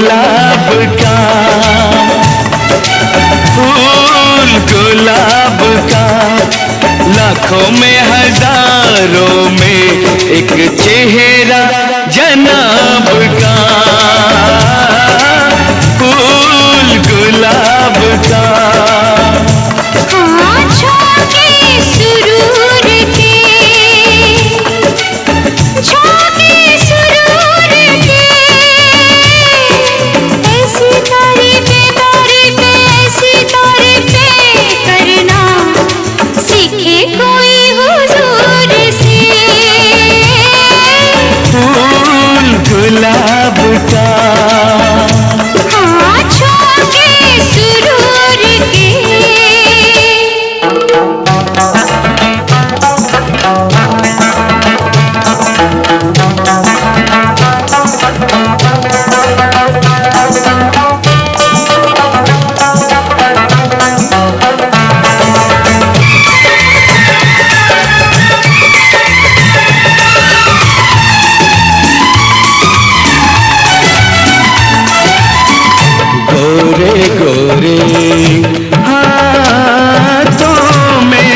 गुलाब का, फूल गुलाब का, लाखों में हजारों में एक चेहरा जनाब का, फूल गुलाब का। गुलाब का, हाँ छोके सुरूर के। गोरे गोरे हाथों में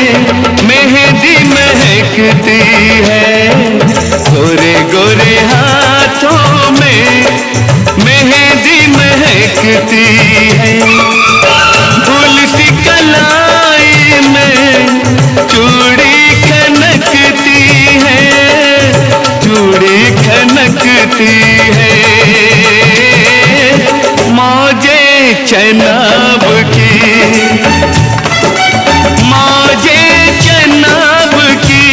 मेहंदी महकती है, गोरे गोरे हाथों में मेहंदी महकती है, फूल सी कलाई में चूड़ी खनकती है, चूड़ी खनकती है, मौजे चनाब की, मौजे चनाब की,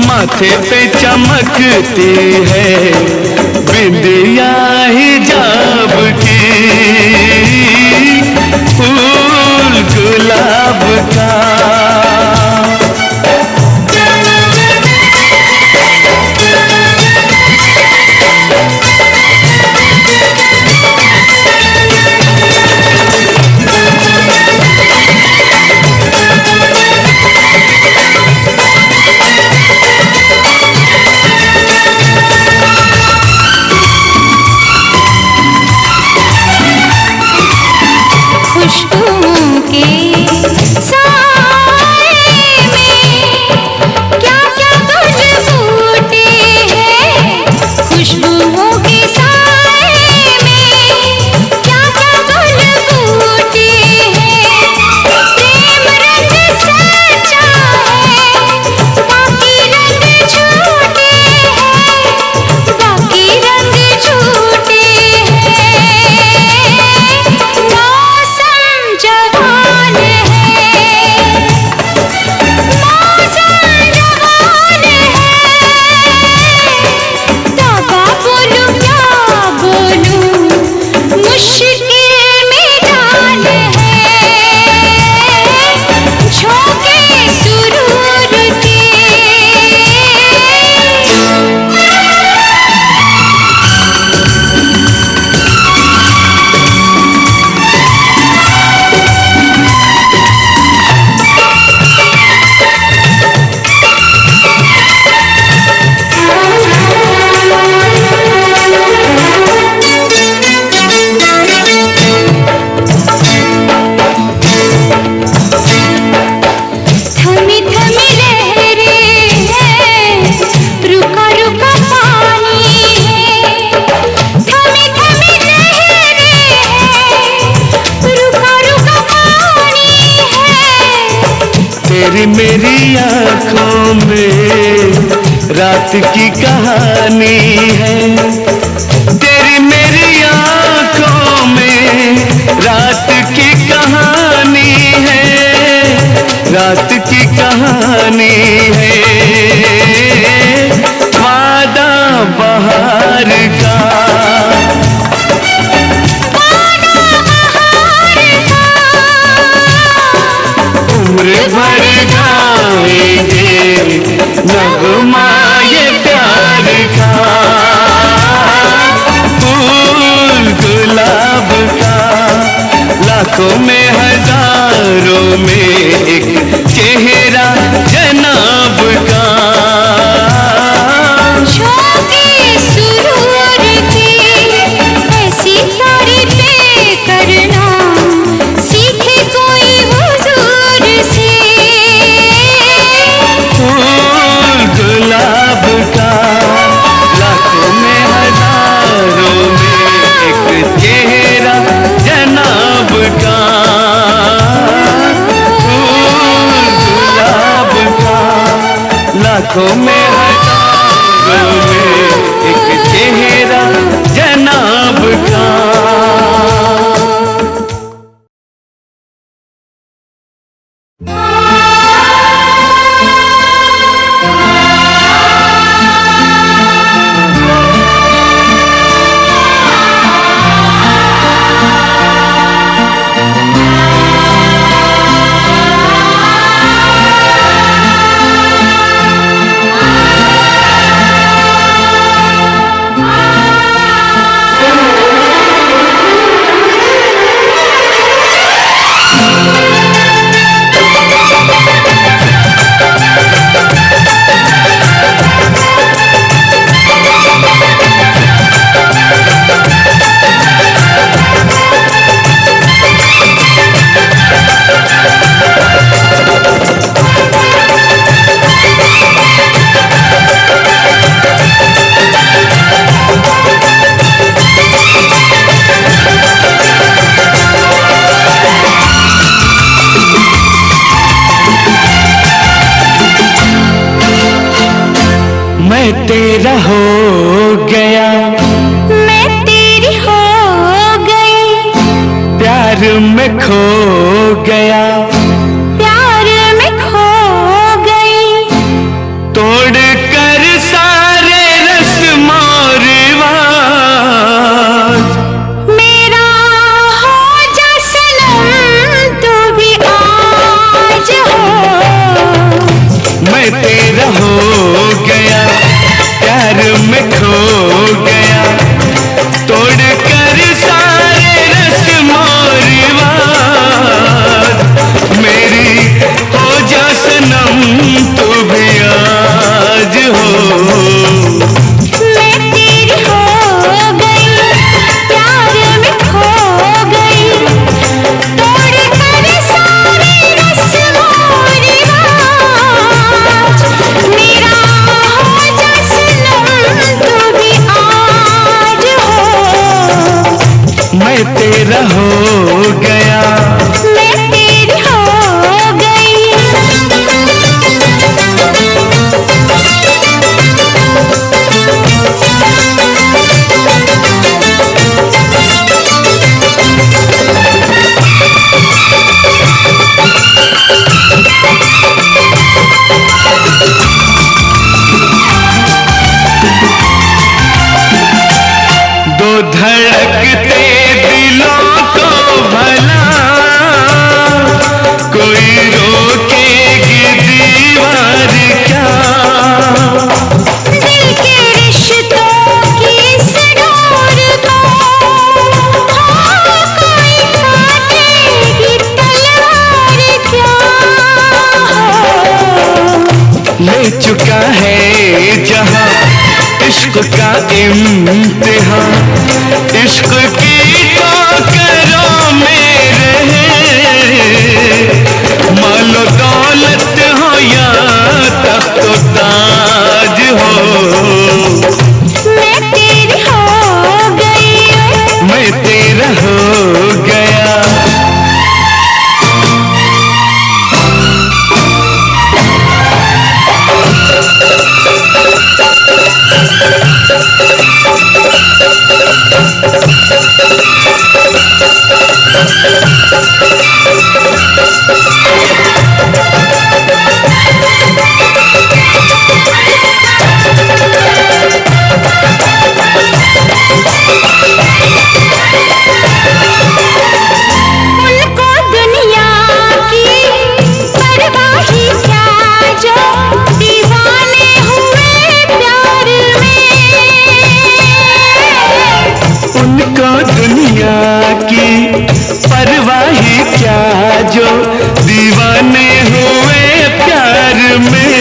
माथे पे चमकती है बिंदिया हिजाब की, फूल गुलाब का। खुशबुओं के साए में क्या क्या गुल फूटे हैं, खुशबुओं के साए में क्या क्या गुल फूटे हैं, प्रेम रंग सच्चा है, बाकी रंग झूठे हैं, बाकी रंग झूठे हैं, जवान है, मौसम जवान है, तबा बोलूं क्या बोलूं, मुश्किल में डाल है, झोंके सुरूर के। तेरी मेरी आँखों में रात की कहानी है, तेरी मेरी आँखों में रात की कहानी है, रात की कहानी है, वादा बहार का, उम्र भर गाएंगे नगमा ये प्यार का, फूल गुलाब का, लाखों में हजारों में एक चेहरा जनाब का। झोंके सुरूर के लाखों में हजारों में एक चेहरा जनाब का। मैं तेरा हो गया, मैं तेरी हो गई, प्यार में खो गया, प्यार में खो गई, तोड़ कर सारे रस्म और रिवाज, मेरा हो जा सनम तू भी आज हो। मैं तेरा हो गया, प्यार में खो गया, तोड़ कर सारे रस्म और रिवाज, मेरी हो जा सनम तू भी आज हो। मैं तेरी हो गई, प्यार में खो गई, तोड़ कर सारे रस्म और रिवाज, मेरा हो जा सनम तू भी आज हो। मैं तेरा हो गया, मैं तेरी हो गई। दो धड़कते दिलों को भला कोई रोकेगी दीवार क्या, दिल के रिश्तों की इस डोर को हाँ कोई काटेगी तलवार क्या हो। ले चुका है जहां इश्क का इम्तिहान, इश्क की टोकरों में रहे, मालो दौलत हो या तख्त ताज हो। मैं तेरी हो गई, मैं तेरा हो गया, उनको दुनिया की परवाह ही क्या जो दीवाने हुए प्यार में। उनको दुनिया की परवाह ही क्या जो दीवाने हुए प्यार में,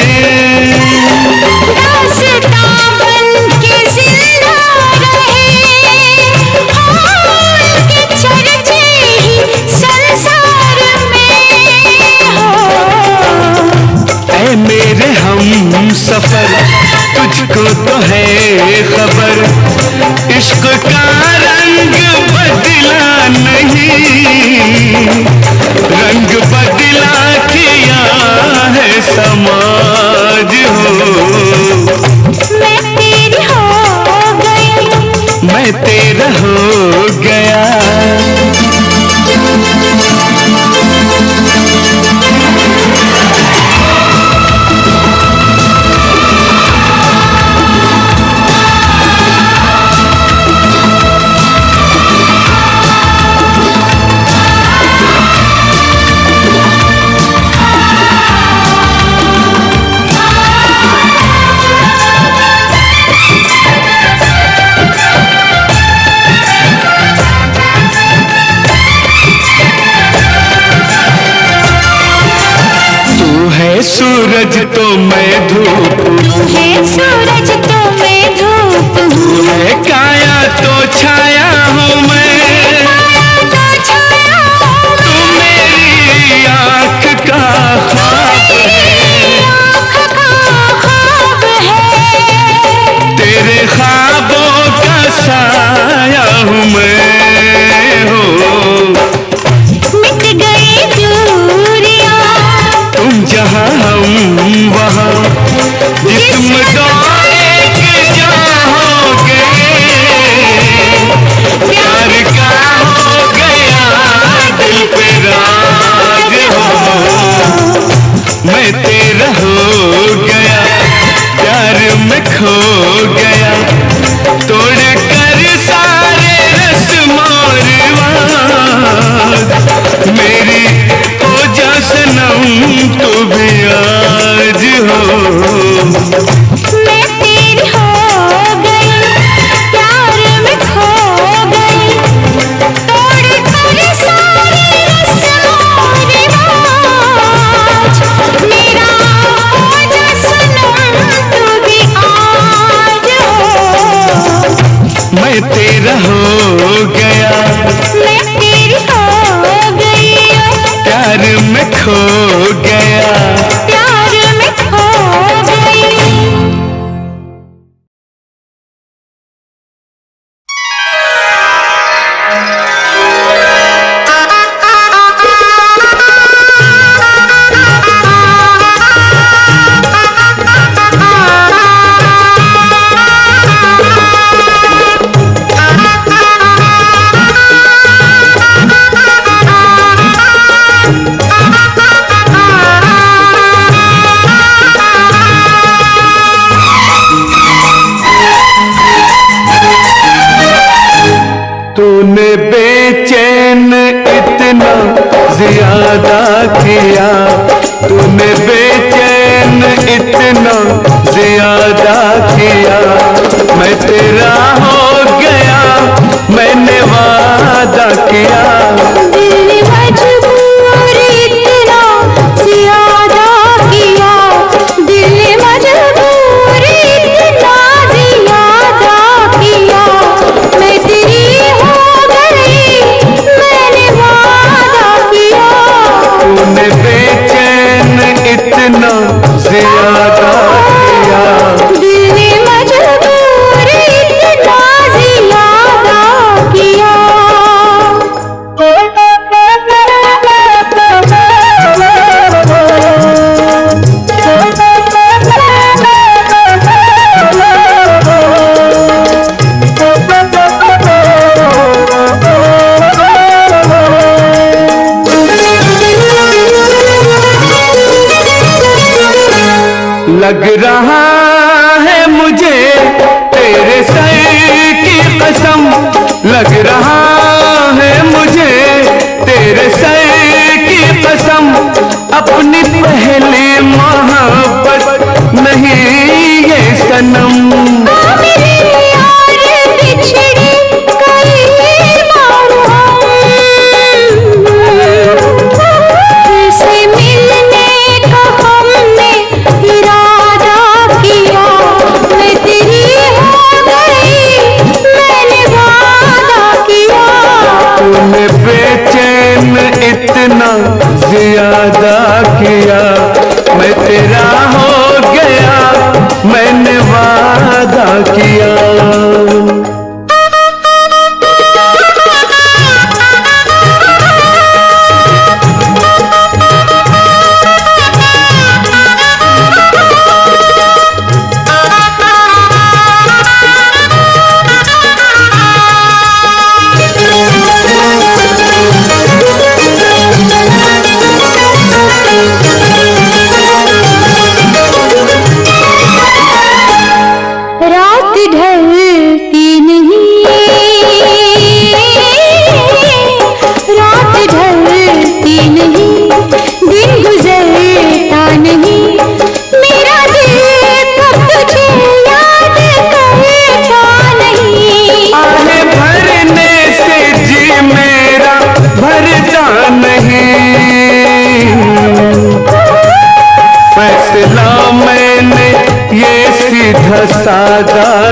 दास्तां बन के जिंदा रहे, हाँ उनके चर्चे ही संसार में हो। ऐ मेरे हम सफर तुझको तो है खबर, इश्क का रंग बदला नहीं, रंग बदला किया है समाज हो। मैं तेरा हो गया। सूरज तो मैं धूप हूँ, है सूरज तो मैं धूप हूँ, तू है काया तो छाया हूँ मैं, तो छाया हूँ तू मेरी आँख का ख्वाब है, आँख का ख्वाब है, तेरे ख्वाबों का साया हूँ मैं हो। मिट गई दूरियां, तुम जहाँ हम वहाँ, जिस्म दो एक जहाँ हो गए, प्यार का हो गया दिल पे राज हो। मैं तेरा हो गया, प्यार में खो गया, तोड़ कर सारे रस्म रिवाज, मेरी हो जा सनम तू भी आज हो। मैं तेरी हो गई, प्यार में खो गई, तोड़ कर सारे रस्मों रिवाज, मेरा हो जा सनम तू भी आज हो। मैं तेरा हो गया, मैं तेरी हो गई, प्यार में खो गया। प्यार में खो गई। तूने बेचैन इतना ज्यादा किया, तूने बेचैन इतना ज्यादा किया, मैं तेरा हो गया, मैंने वादा किया। दिल ने मजबूर इतना ज्यादा किया, दिल ने मजबूर इतना ज्यादा किया, मैं तेरी हो गई, मैंने वादा किया। तूने बेचैन इतना ज्यादा किया, दिल ने मजबूर इतना ज्यादा किया। लग रहा है मुझे तेरे सर की कसम, लग रहा है मुझे तेरे सर की कसम, अपनी पहली मोहब्बत नहीं ये सनम। मेरे यार बिछड़े कई बार हम, फिर से मिलने का हमने इरादा किया, मैं तेरी हो गई, मैंने वादा किया। तूने बेचैन इतना ज्यादा किया, मैं तेरा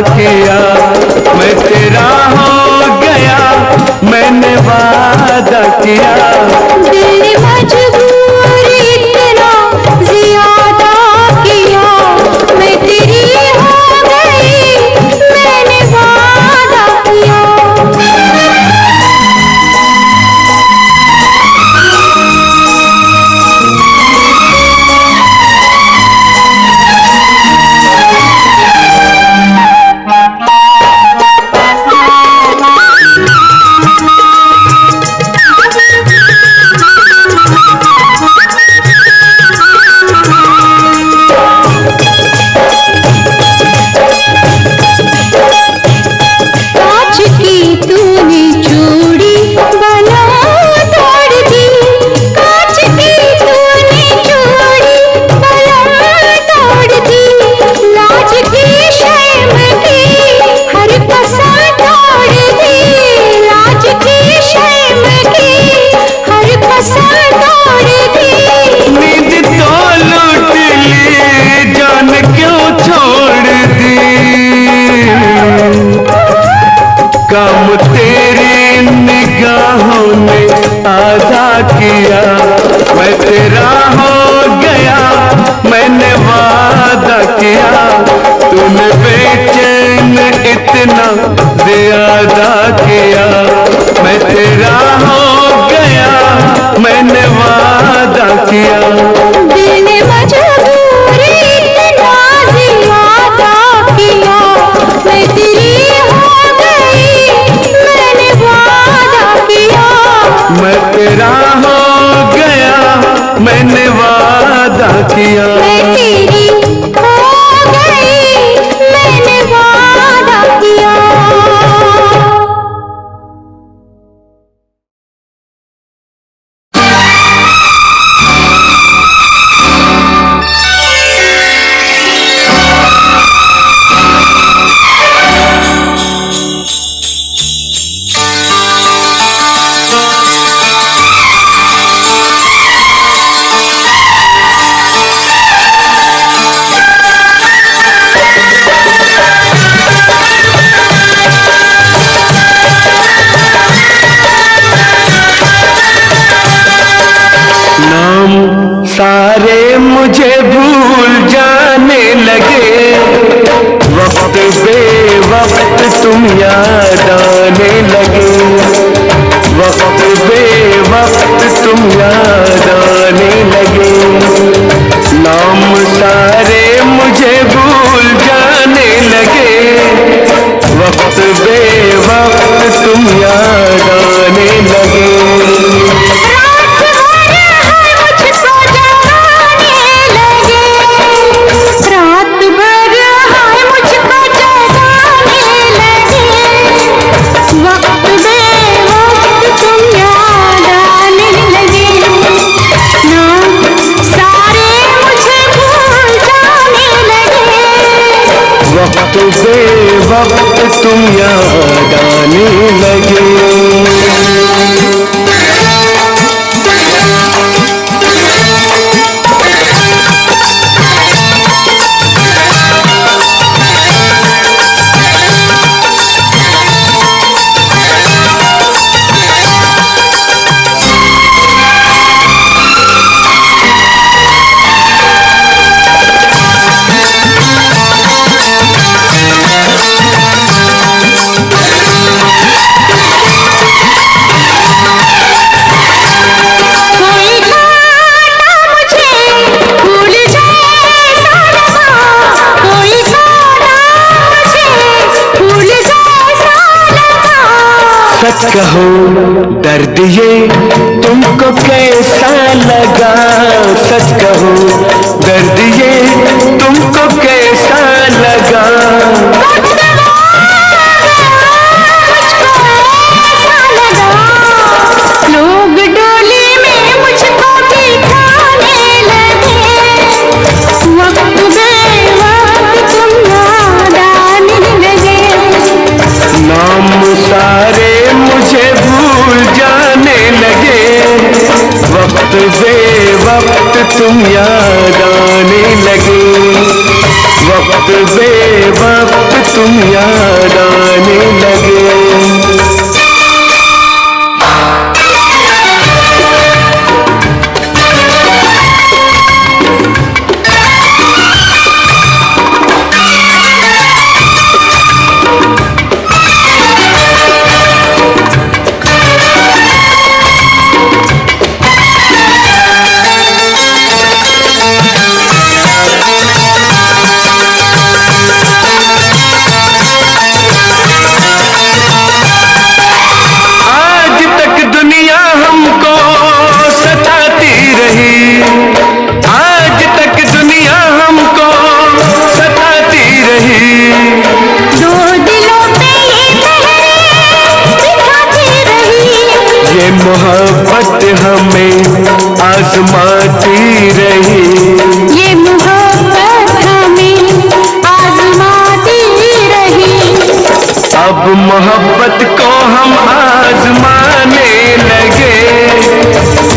किया, मैं तेरा हो गया, मैंने वादा किया। दिल ने मजबूर इतना ज्यादा किया, मैं तेरी हो गई, मैंने वादा किया। कांच की तूने चूड़ी बना तोड़ दी, कांच की तूने चूड़ी बना तोड़ दी, लाज की शर्म की हर कसर तोड़ दी, लाज की शर्म की हर कसर तोड़ दी। नींद तो लूट ली, जान क्यों छोड़ दी, काम तेरी निगाहों ने आधा किया, मैं तेरा हो गया, मैंने वादा किया। तूने बेचैन इतना ज्यादा किया, मैं तेरा हो गया, मैंने वादा किया। दिल ने मजबूर इतना ज्यादा किया, मैं तेरी हो गई, मैंने वादा किया। मैं तेरा हो गया, मैंने वादा किया। मैं तेरी हो गई, मैंने वादा किया। नाम सारे मुझे भूल जाने लगे, वक्त बेवक्त तुम याद आने लगे, वक्त बेवक्त तुम याद आने लगे। नाम सारे मुझे भूल जाने लगे, वक्त बेवक्त तुम याद आने लगे। रात भर हाय मुझको जगाने लगे, वक्त बेवक्त तुम याद आने लगे। नाम सारे मुझे भूल जाने लगे, वक्त बेवक्त तुम याद आने लगे। कोई कांटा मुझे फूल जैसा लगा, कोई कांटा मुझे फूल जैसा लगा। सच कहो दर्द ये तुमको कैसा लगा, सच कहो दर्द ये तुमको कैसा लगा। लोग डोली में मुझको बिठाने लगे, वक्त बेवक्त तुम याद आने लगे। नाम सारे मुझे भूल जाने लगे, वक्त बेवक्त तुम याद आने लगे, वक्त बेवक्त याद आने लगे। मोहब्बत हमें आजमाती रही, ये मोहब्बत हमें आजमाती रही। अब मोहब्बत को हम आजमाने लगे,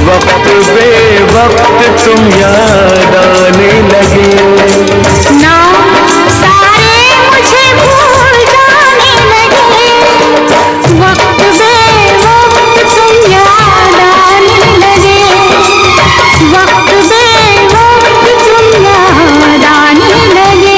वक्त बे वक्त तुम याद आने लगे। ना सारे मुझे भूल जाने लगे, वक्त बे वक्त तुम याद आने लगे, वक्त बे वक्त तुम याद आने लगे।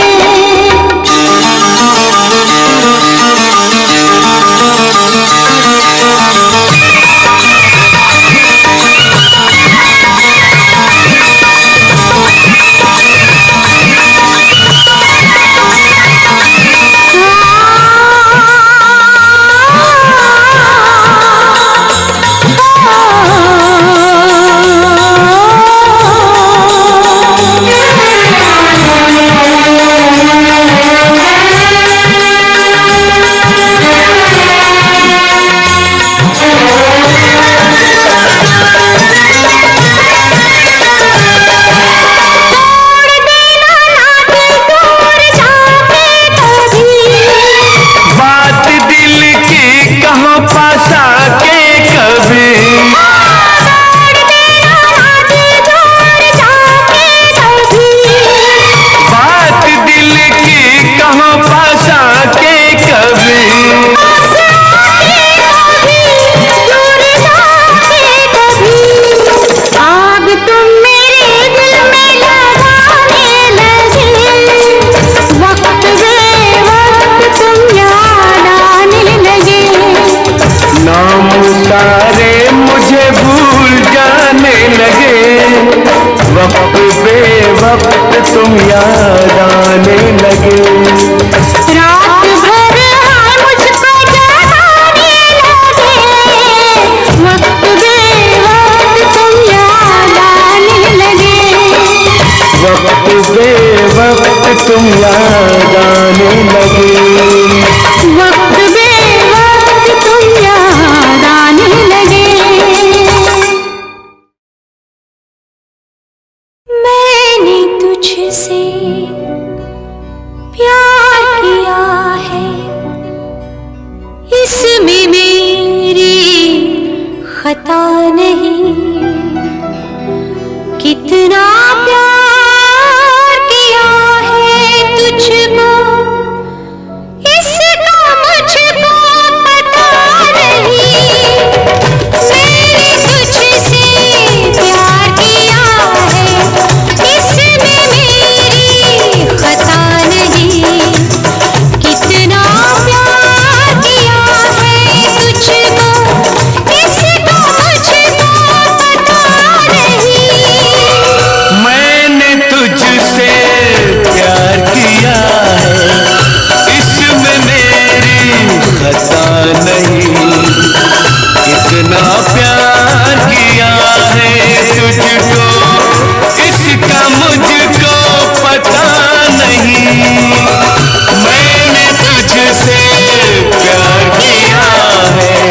सारे मुझे भूल जाने लगे, वक्त बे वक्त तुम याद आने लगे। रात भर मुझको जगाने लगे, वक्त बे वक्त तुम याद आने लगे, वक्त बे वक्त तुम याद आने लगे, वक्त बे वक्त तुम याद आने लगे। मैंने तुझसे प्यार किया है, इसमें मेरी खता नहीं, कितना प्यार किया है तुझको, इसका मुझको पता नहीं। मैंने तुझसे प्यार किया है, इसमें मेरी खता नहीं, कितना प्यार किया है तुझको, इसका मुझको पता नहीं। मैंने तुझसे प्यार किया है, इसमें मेरी खता नहीं, कितना प्यार किया है तुझको, इसका मुझको पता नहीं। मैंने तुझसे प्यार किया है।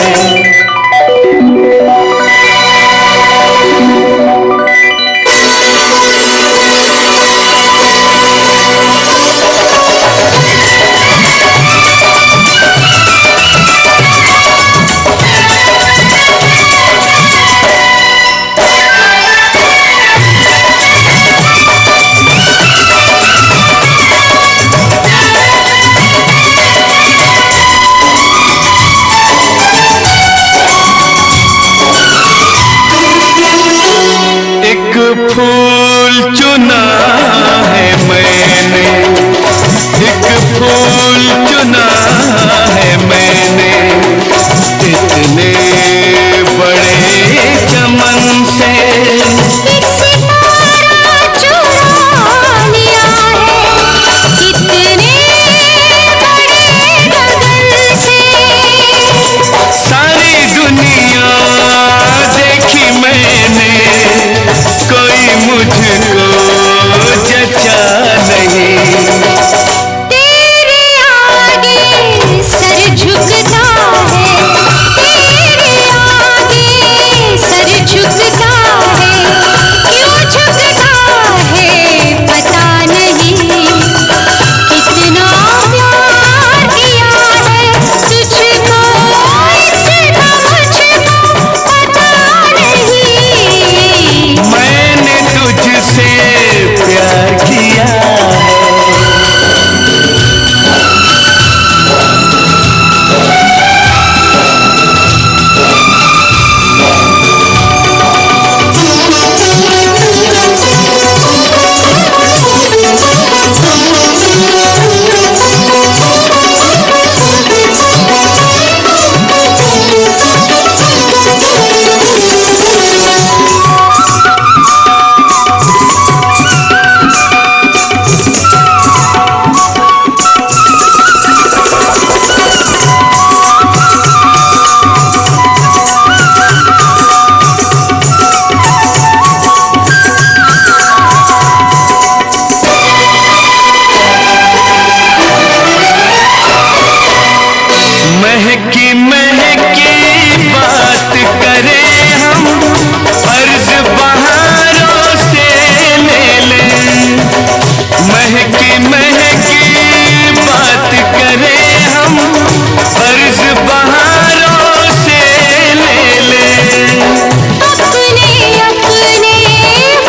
महकी महकी बात करें हम, फर्ज बहारों से ले लें। महकी महकी बात करें हम, फर्ज बहारों से ले लें। अपने अपने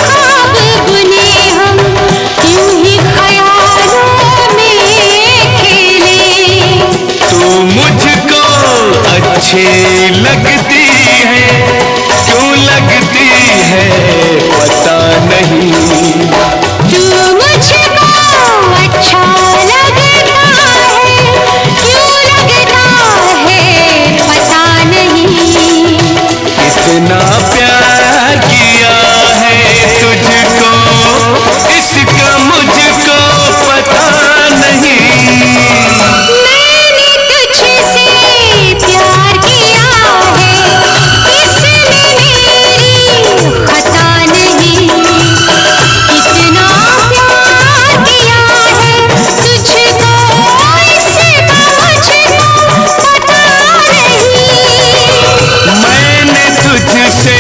ख्वाब बुने हम, यूं ही ख्यालों में खेले। तू मुझको अच्छी लगती है, क्यों लगती है पता नहीं। तू मुझको अच्छा लगता है, क्यों लगता है पता नहीं। इतना प्यार किया है तुझको, इसका मुझको पता नहीं। मैंने तुझसे प्यार किया है, इसमें मेरी खता नहीं। कितना प्यार किया है तुझको, इसका मुझको पता नहीं। मैंने तुझसे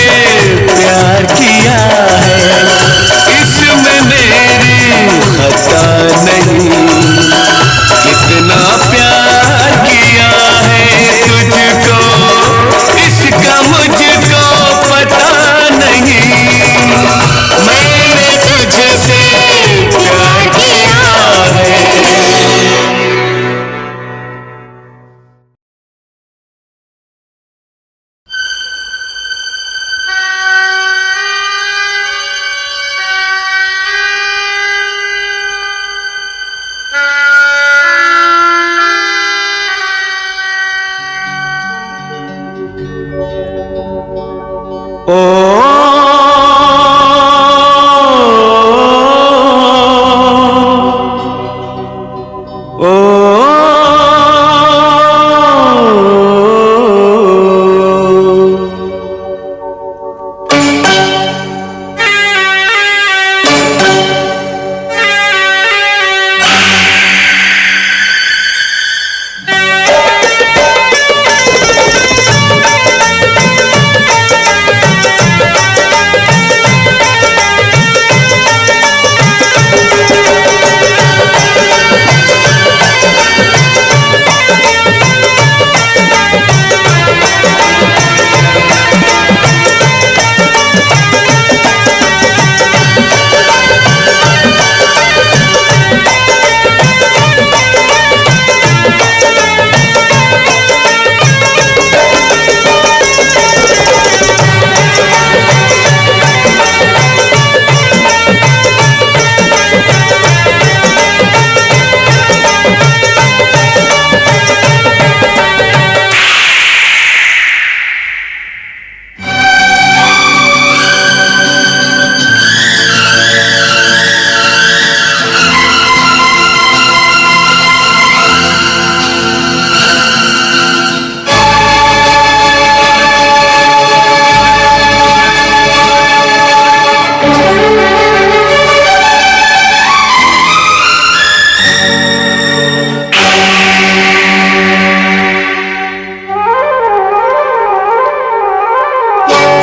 प्यार किया है, इसमें मेरी खता नहीं। कितना प्यार किया है तुझको, इसका मुझको पता नहीं। मैंने तुझसे प्यार किया है।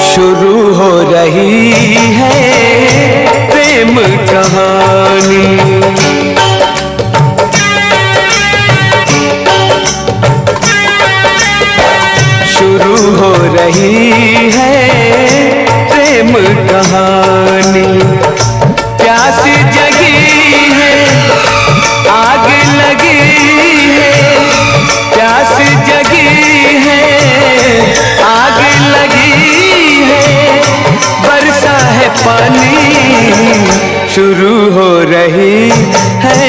शुरू हो रही है प्रेम कहानी। शुरू हो रही है प्रेम कहानी। प्यास जगी है, आग लगी है। प्यास जगी है, आग लगी है। बरसा है पानी, शुरू हो रही है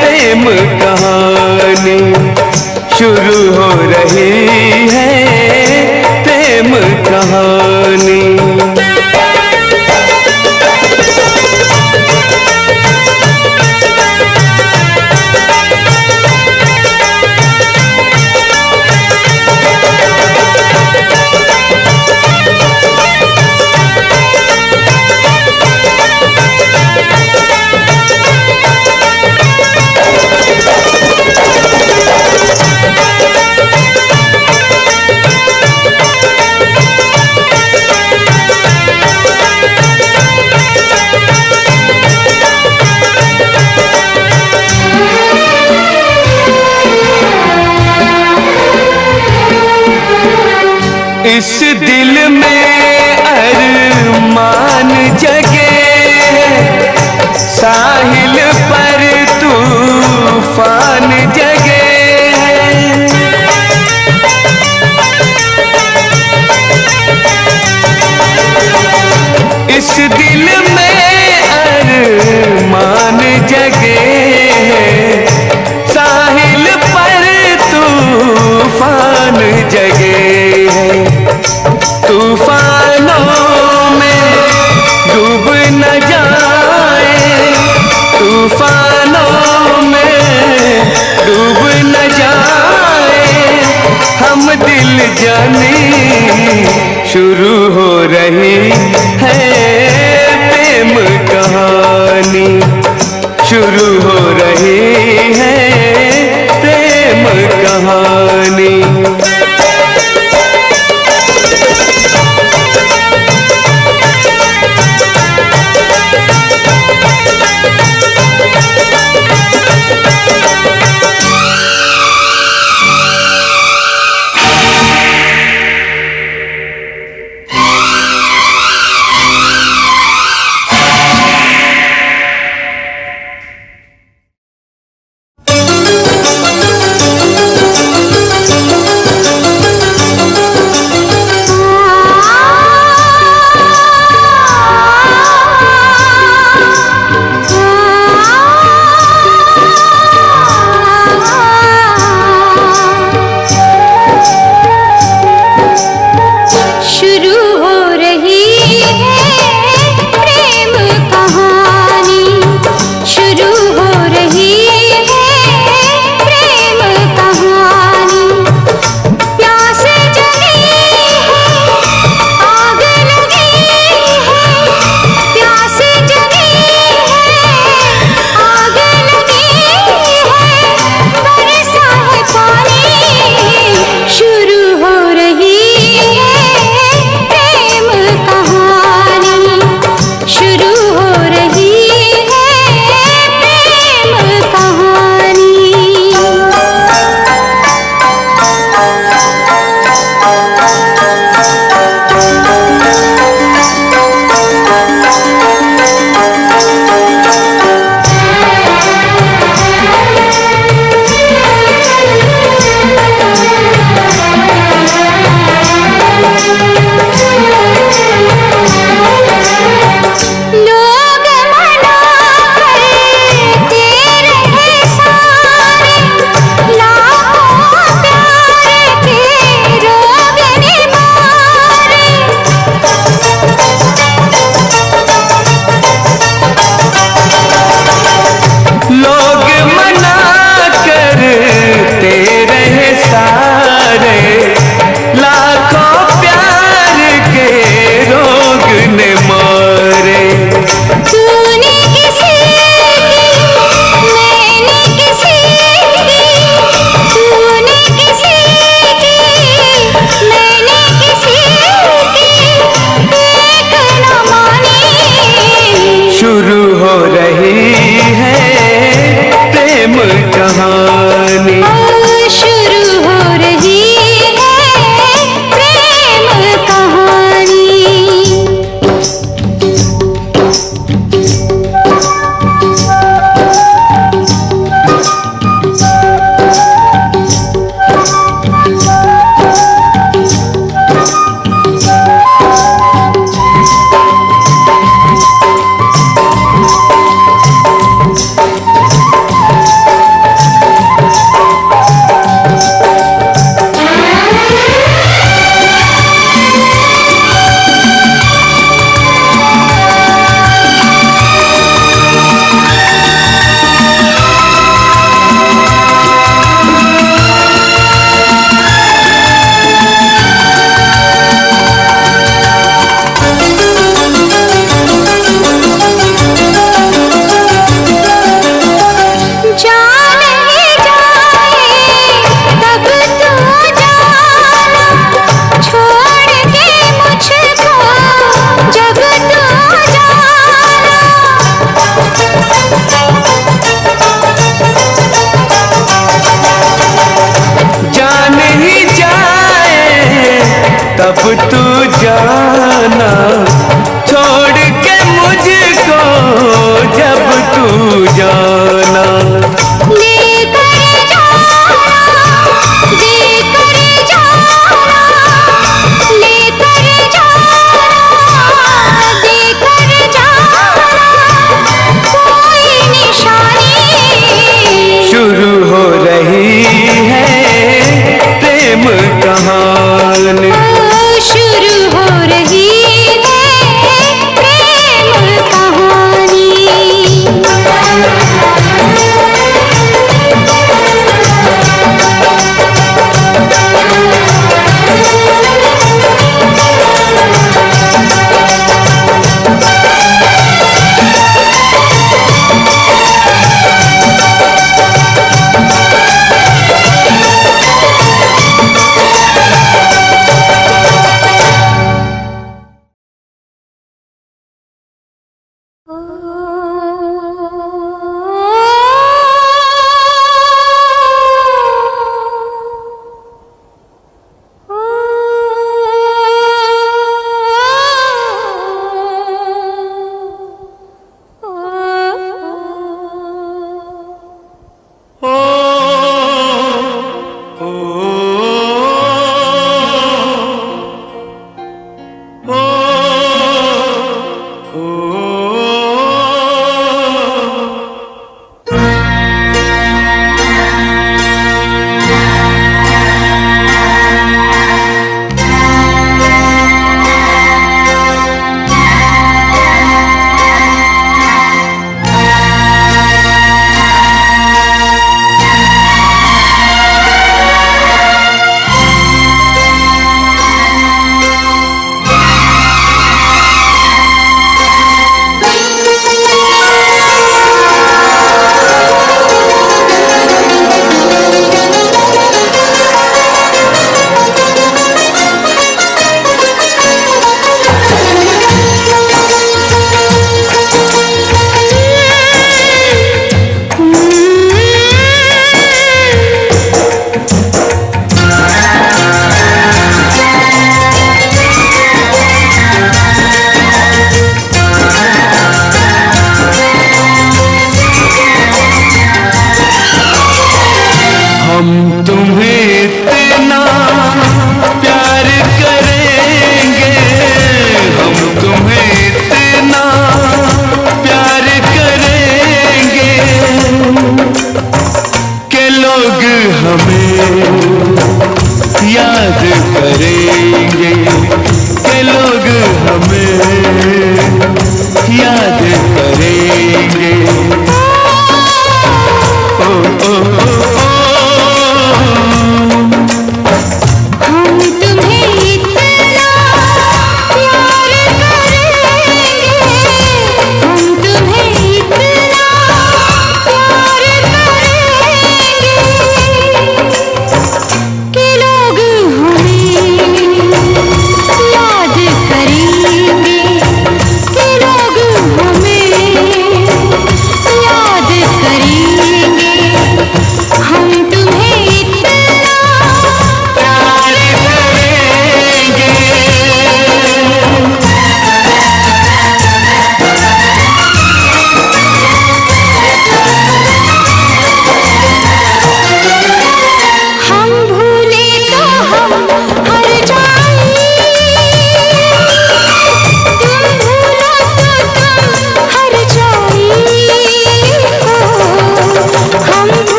प्रेम कहानी। शुरू हो रही है प्रेम कहानी। इस दिल में अरमान जगे, साहिल पर तूफान जगे। इस दिल में अरमान जगे, साहिल पर तूफान जगे। तूफानों में डूब न जाए, तूफानों में डूब न जाए, हम दिल जाने शुरू हो रही है प्रेम कहानी, शुरू हो रही है प्रेम कहानी। कब तू जाना छोड़ के मुझको, जब तू जाना। शुरू हो रही है प्रेम कहानी, शुरू हो रही है प्रेम कहानी।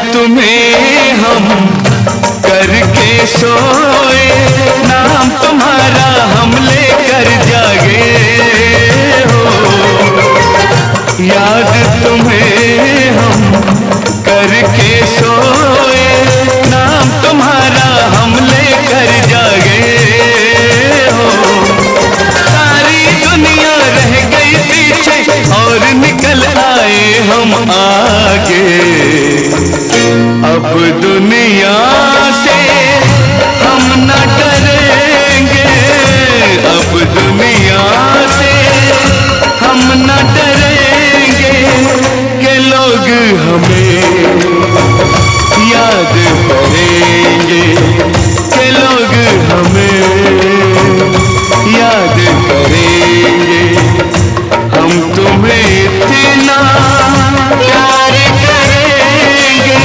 तुम्हें हम करके सोए, नाम तुम्हारा हम लेकर जागे हो। याद तुम्हें हम करके सोए, नाम तुम्हारा हम लेकर जागे हो। सारी दुनिया रह गई पीछे और निकल आए हम आगे। अब दुनिया से हम न डरेंगे, अब दुनिया से हम न डरेंगे कि लोग हमें याद करेंगे, कि लोग हमें याद करेंगे। हम तुम्हें इतना प्यार करेंगे।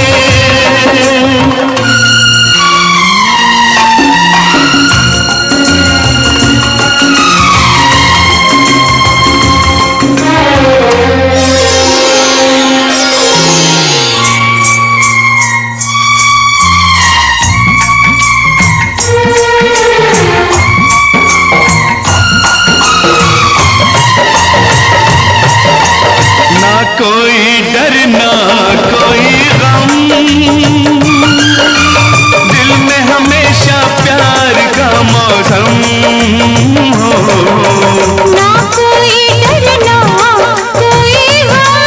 ना कोई डर ना कोई गम, दिल में हमेशा प्यार का मौसम हो। ना कोई डर ना कोई गम,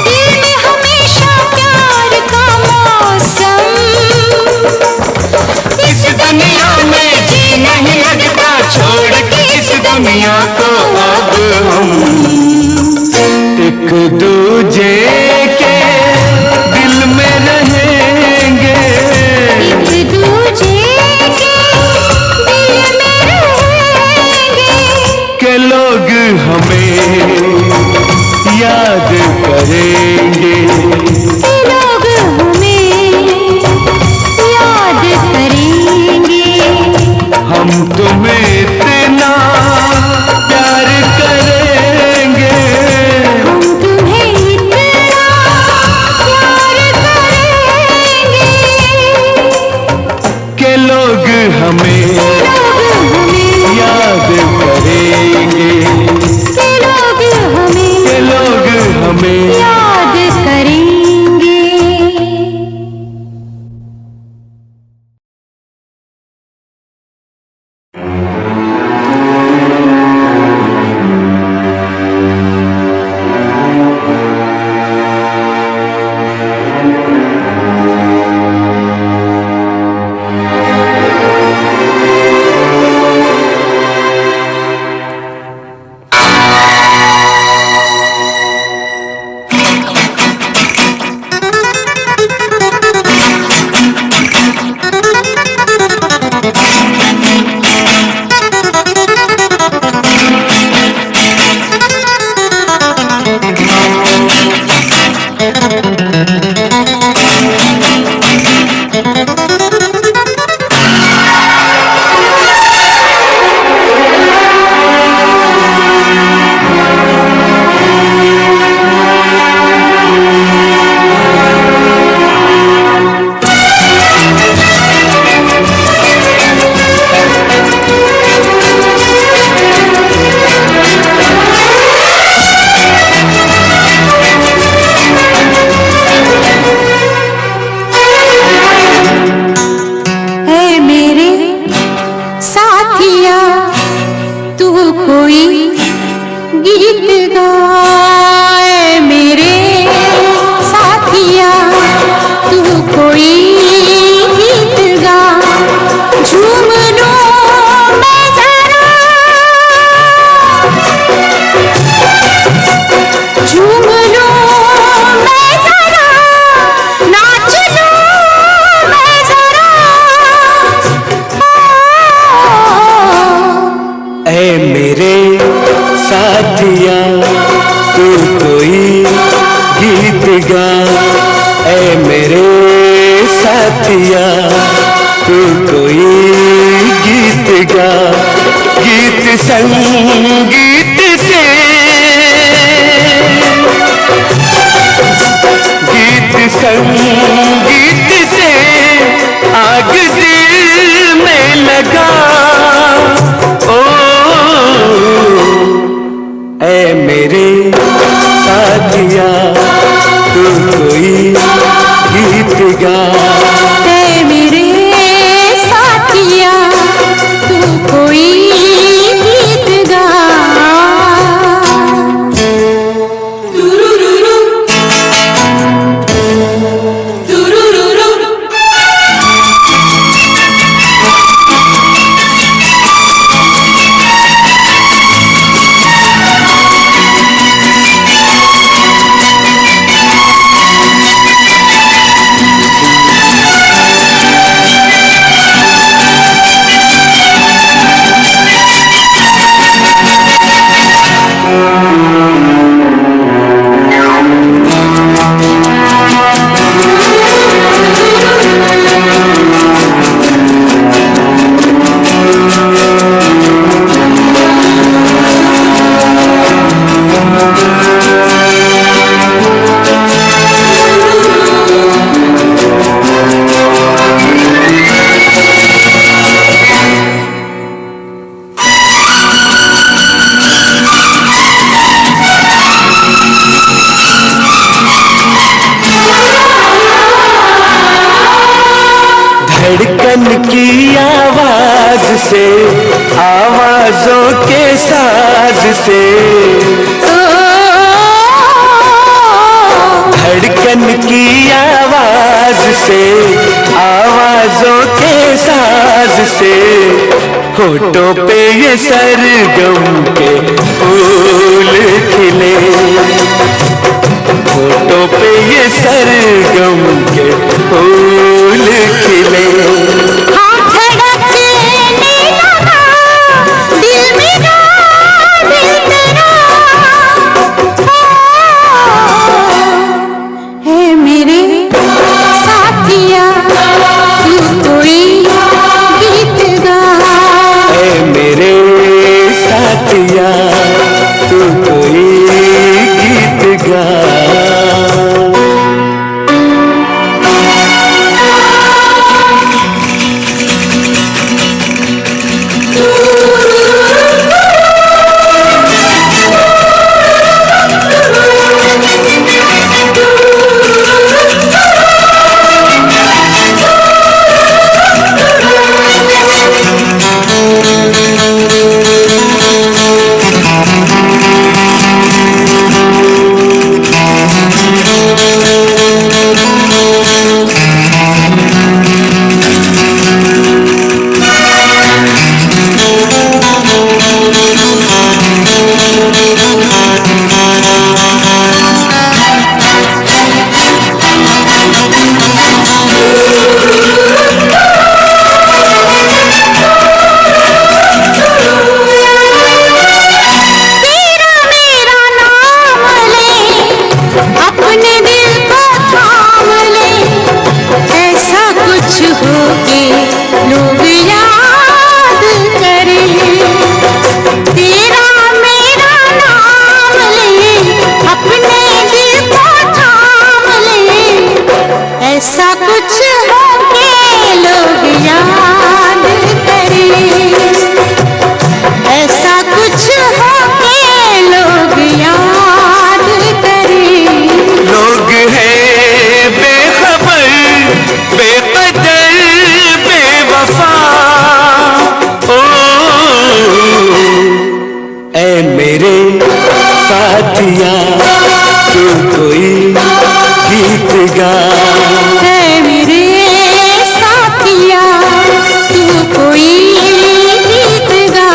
दिल में हमेशा प्यार का मौसम। इस दुनिया में जी नहीं लगता, छोड़ के इस दुनिया को अब हम एक दूजे के दिल में रहेंगे, एक दूजे के दिल में रहेंगे। के लोग हमें याद करेंगे, के लोग हमें याद करेंगे। हम तुम्हें इतना प्यार करेंगे, हम तुम्हें इतना प्यार करेंगे के लोग हमें याद करेंगे, के लोग हमें याद करेंगे। साथिया तू कोई गीत गा, गीत संगीत से संगीत से आग दिल में लगा। ओ ऐ मेरे साथिया तू कोई गीत गा। ऐ मेरे साथिया तू कोई गीत गा। धड़कन की आवाज से आवाजों के साज से। धड़कन की आवाज से आवाजों के साज से होठों पे ये सरगम के फूल खिले। होठों पे ये सरगम के फूल खिले। हाँ धड़कने लगा दिल मेरा दिल तेरा। है मेरे साथिया तू कोई गीत गा। ऐ मेरे साथिया तू कोई गीत गा। साथिया तू कोई गीत गा। है मेरे साथिया तू कोई गीत गा।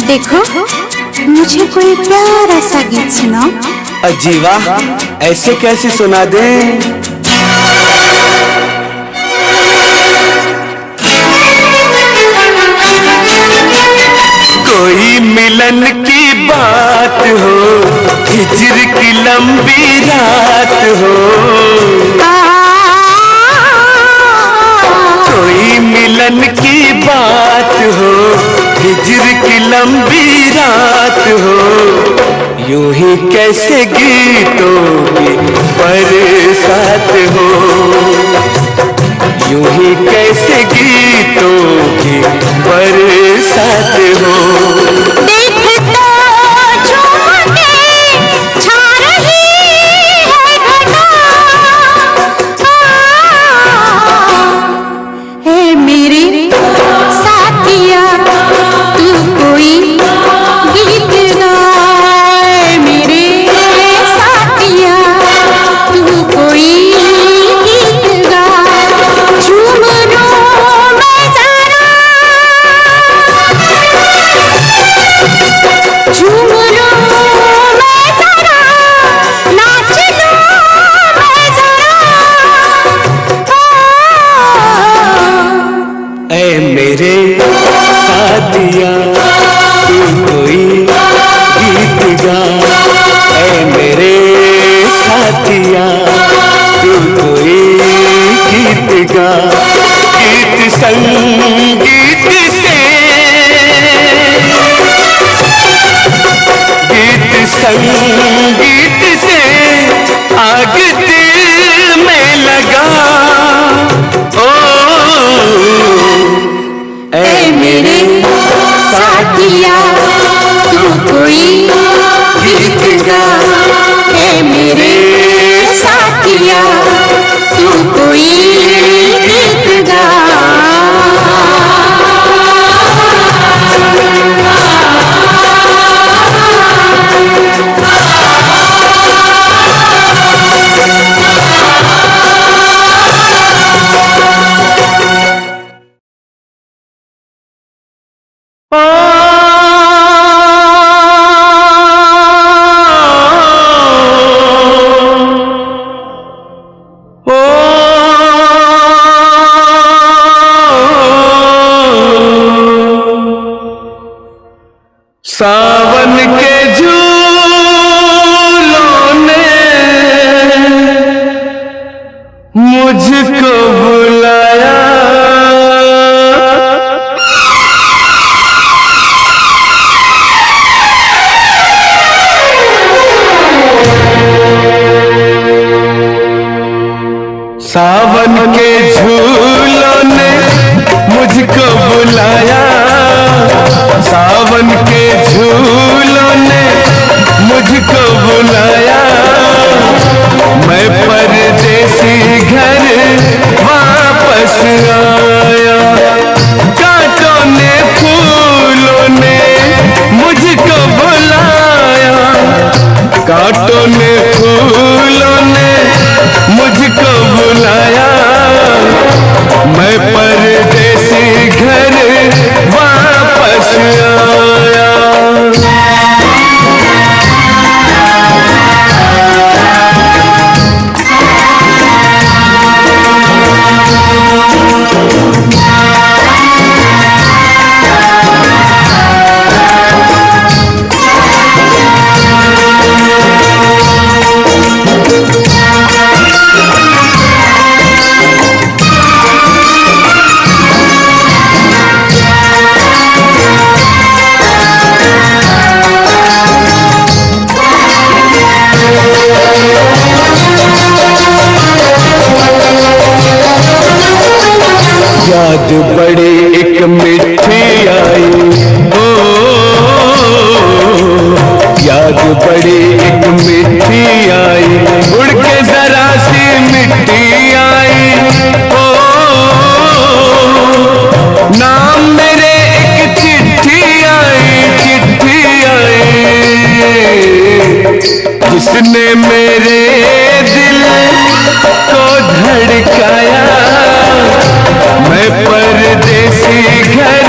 देखो मुझे कोई प्यारा सा गीत सुनाओ। अजीवा ऐसे कैसे सुना दें? कोई मिलन की बात हो, हिजर की लंबी रात हो, कोई मिलन की बात हो, हिजर की लंबी रात हो, यूं ही कैसे गीतों की बरसात हो, यूं ही कैसे गीतों की बरसात हो। देख तो झूम के छा रही है घटा, है मेरे साथिया तू कोई गीत गाए, मेरे साथिया तू कोई गीत गा, झूम लो मैं जरा, झूम लो मैं जरा, नाच लो मैं जरा, ऐ मेरे साथिया तू कोई गीत गा, ऐ मेरे साथिया तू कोई गीत गा, गीत संगीत से, गीत संगीत से आग दिल में लगा, ओ ऐ मेरे साथिया तू कोई गीत गा, ऐ मेरे साथिया तू कोई गीत गा। सावन के झूलों ने मुझको बुलाया, सावन के झूलों ने मुझको बुलाया, सावन के झूलों ने मुझको बुलाया, मैं परदेसी घर वापस आया, कांटों ने फूलों ने मुझको बुलाया, कांटों ने फूलों ने मुझको बुलाया, मैं परदेसी घर वापस आया। याद बड़ी एक मिठी आई, ओ याद बड़ी एक मिठी आई, उड़ के जरा सी मिट्टी आई, ओ नाम मेरे एक चिट्ठी आई, चिट्ठी आई, जिसने मेरे दिल को धड़काया, मैं परदेसी घर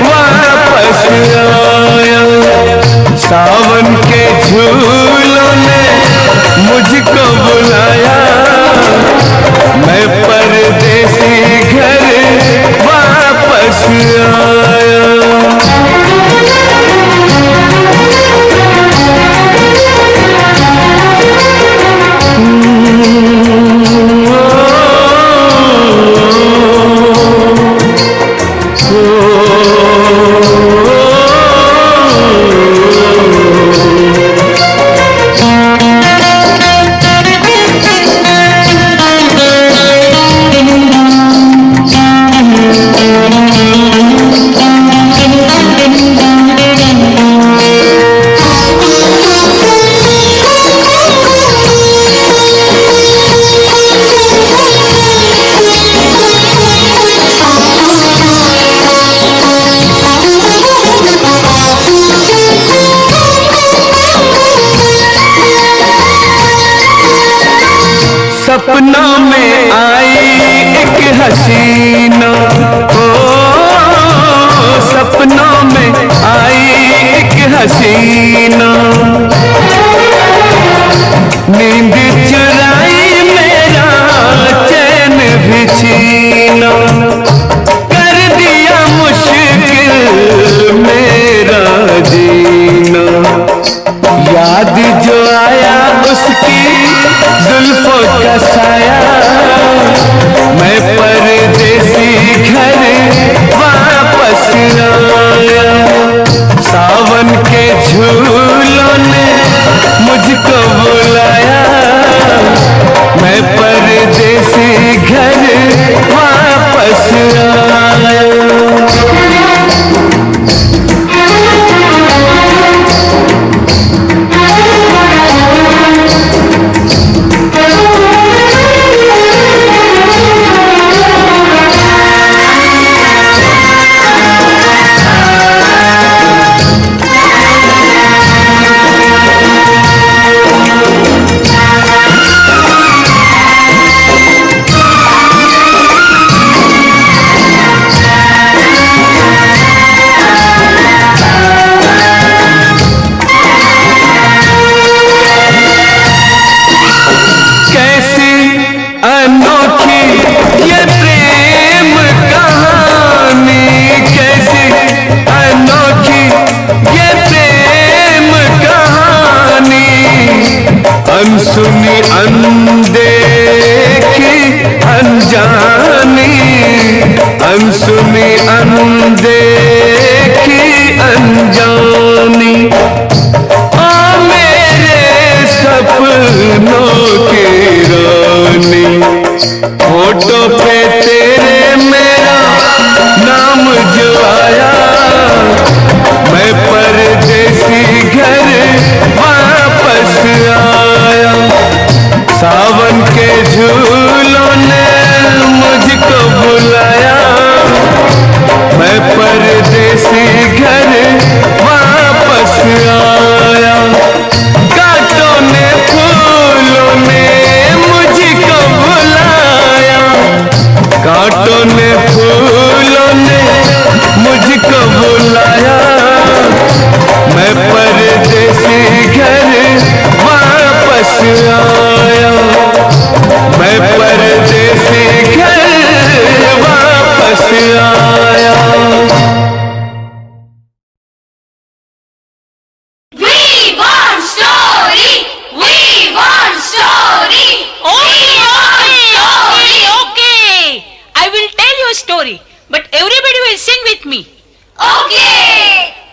वापस आया, सावन के झूलों ने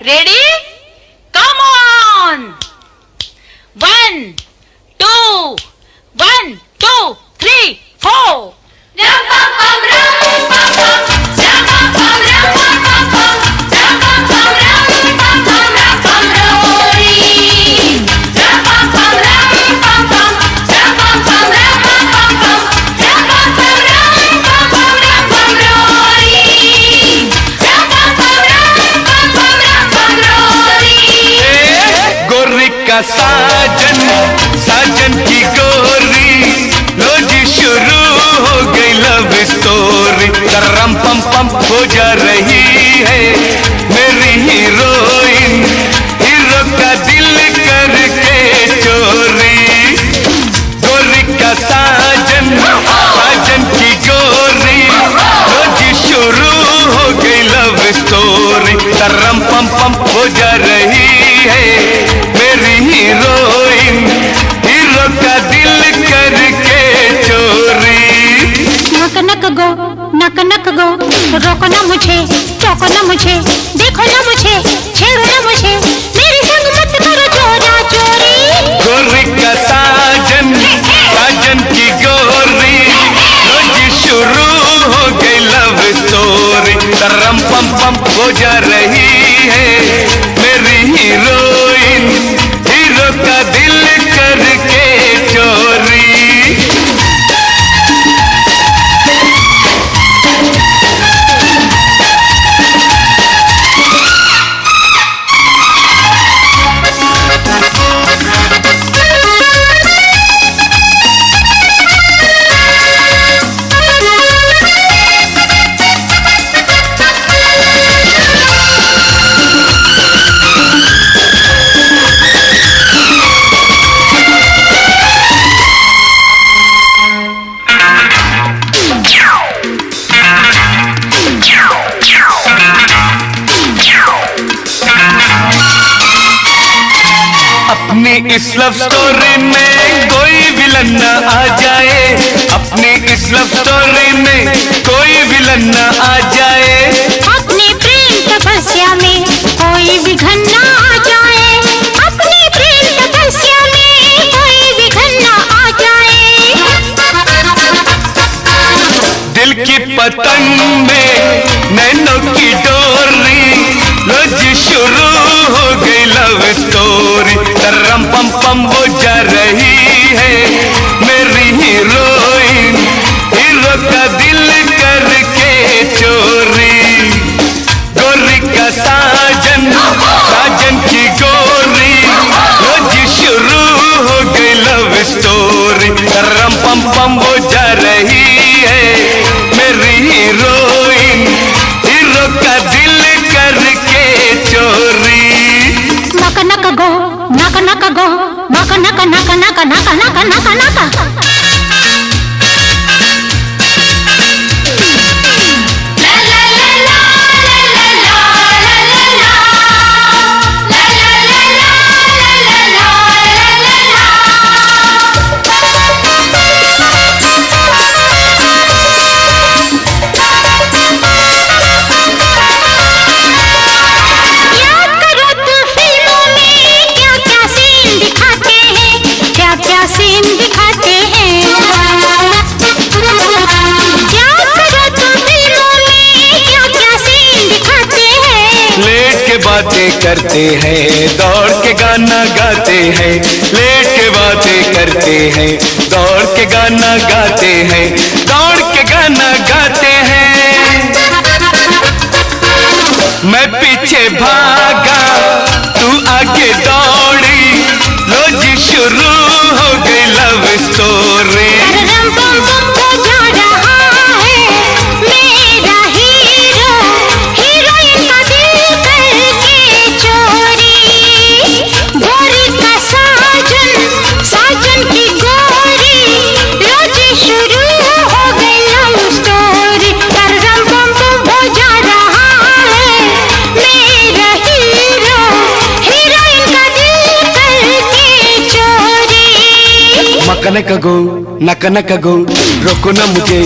रेडी कम ऑन 1 2 1 2 3 4 साजन साजन की गोरी लो जी शुरू हो गई लव स्टोरी करम पम पम हो जा रही है मेरी हीरोइन हीरो का दिल करके चोरी गोरी का साजन साजन की गोरी लो जी शुरू हो गई लव स्टोरी करम पम पम हो जा रही है हीरोइन हीरो का दिल करके चोरी नक गो रोको ना मुझे टोको ना मुझे देखो ना मुझे छेड़ो ना मुझे मेरे संग मत करो चोरा चोरी गोरी का साजन साजन की गोरी रोज शुरू हो गई लव स्टोरी तरम पम पम हो जा रही है मेरी हीरोइन हीरो का दिल करके चोरी अपनी इस लव स्टोरी में कोई विलन न आ जाए अपनी इस लव स्टोरी में कोई विलन न आ जाए अपने प्रेम तपस्या में कोई विघन न आ जाए अपने प्रेम तपस्या में कोई विघन न आ जाए दिल की पतंग में नैनों की डोरी रोज शुरू हो गई लव स्टोरी तरम पम पम हो जा रही है मेरी हीरोइन हीरो का दिल करके चोरी गोरी का साजन साजन की गोरी रोज शुरू हो गई लव स्टोरी तरम पम पम हो जा रही है मेरी हीरोइन हीरो का दिल करके चोरी नक गो बातें करते हैं दौड़ के गाना गाते हैं लेट के बातें करते हैं दौड़ के गाना गाते हैं दौड़ के गाना गाते हैं मैं पीछे भागा तू आगे दौड़ी लो जी शुरू हो गई लव स्टोरी नक गो रोको ना मुझे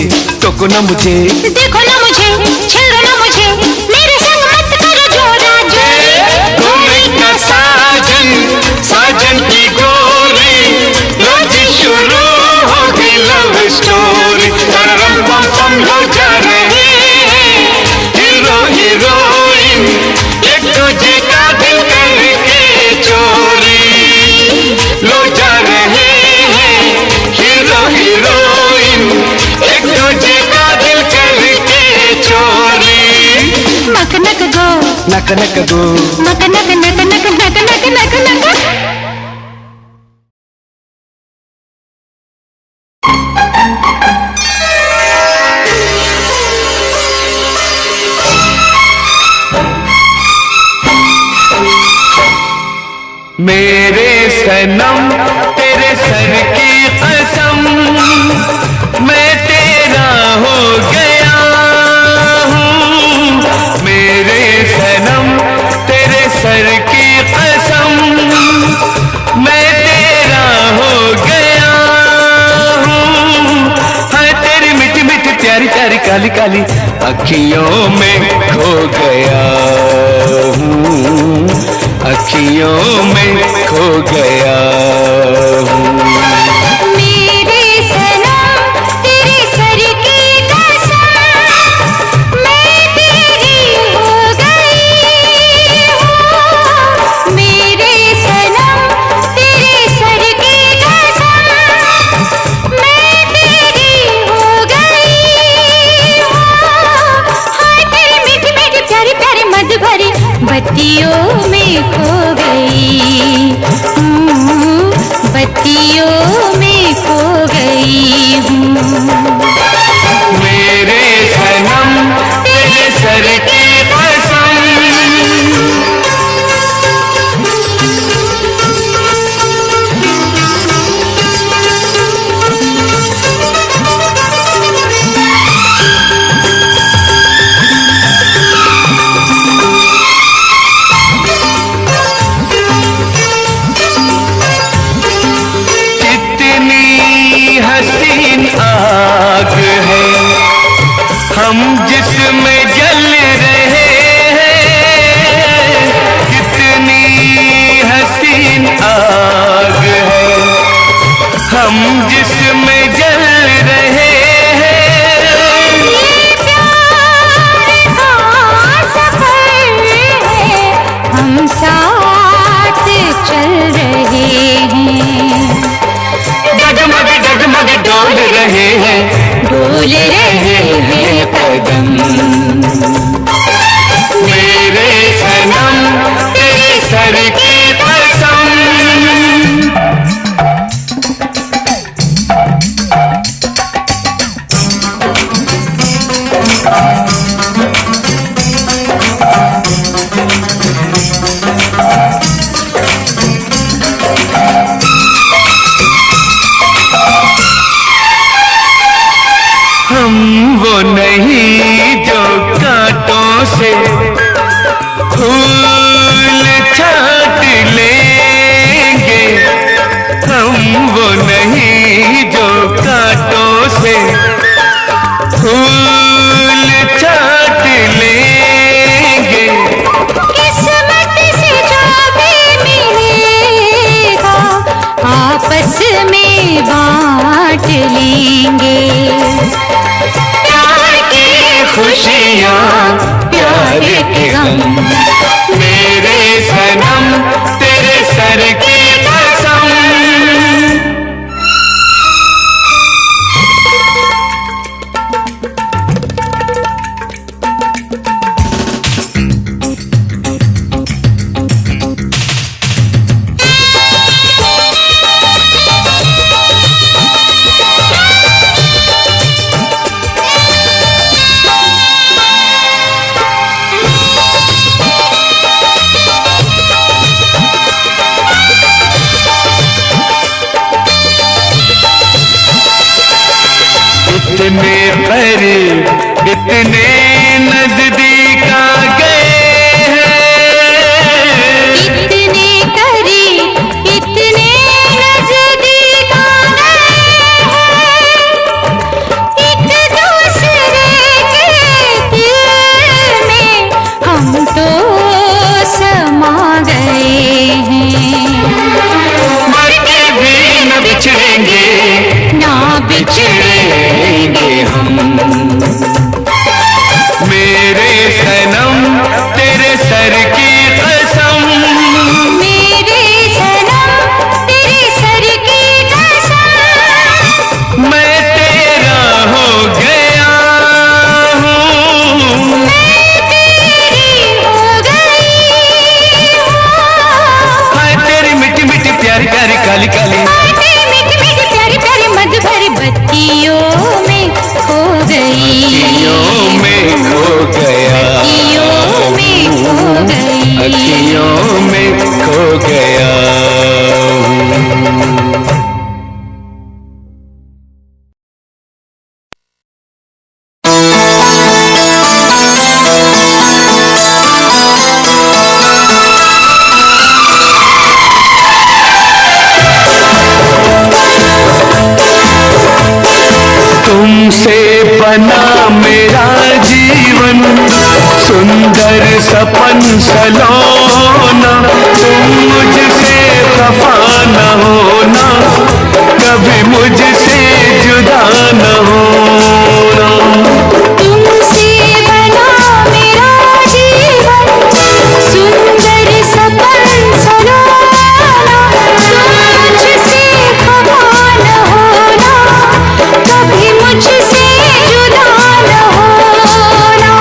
टोको ना मुझे देखो ना मुझे छेड़ो ना मुझे मेरे संग मत करो जोर नक नक गो नक नक नक नक नक नक नक नक। मेरे सनम तेरे सर की कसम मैं तेरा हो गया हूँ। मेरे सनम तेरे सर की कसम मैं तेरा हो गया हूँ। हाँ तेरी मीठी मीठी प्यारी प्यारी काली काली अखियों में खो गया हूँ। अखियों में खो गया हूँ। मेरे सनम तेरे सर की कसम मैं तेरी हो गई हूँ। मेरे सनम तेरे सर की कसम मैं तेरी हो गई हूँ। हाँ तेरी मीठी मीठी प्यारी प्यारी मधु भरी बत्तियों में खो गई हूँ। बत्तियों में खो गई हूँ। मेरे सनम तेरे सर की कसम। हसीन आग है हम जिसमें जल रहे हैं। कितनी हसीन आग है हम जिसमें जल रहे हैं। ये प्यार का सफर है हम साथ चल रहे हैं। डगमग डगमग डोल रहे हैं डोल रहे हैं कदम। मेरे सनम तेरे सर की कसम। हम वो नहीं जो कांटों से फूल छाट लेंगे। हम वो नहीं जो कांटों से फूल छाट लेंगे। किस्मत से जो भी मिलेगा आपस में बांट लेंगे। खुशियाँ प्यार के गम मेरे सनम तेरे सर की कसम। इतने करीब इतने नजदीक आ गए हैं। इतने करीब इतने नजदीक आ गए हैं। एक दूसरे के दिल में हम तो समा गए हैं। मर के भी न बिछड़ेंगे ना बिछड़ेंगे हम। मेरे सनम तेरे सर की कसम। मेरे सनम तेरे सर की कसम मैं तेरा हो गया हूँ। मैं तेरी हो गई अखियों में खो गया हूँ। तुमसे बना मेरा जीवन, सुंदर सपन सलोना। तुम मुझसे खफा न होना, कभी मुझसे जुदा न होना। तुमसे बना मेरा जीवन, सुंदर सपन सलोना। तुम मुझसे खफा न होना, कभी मुझसे जुदा न होना।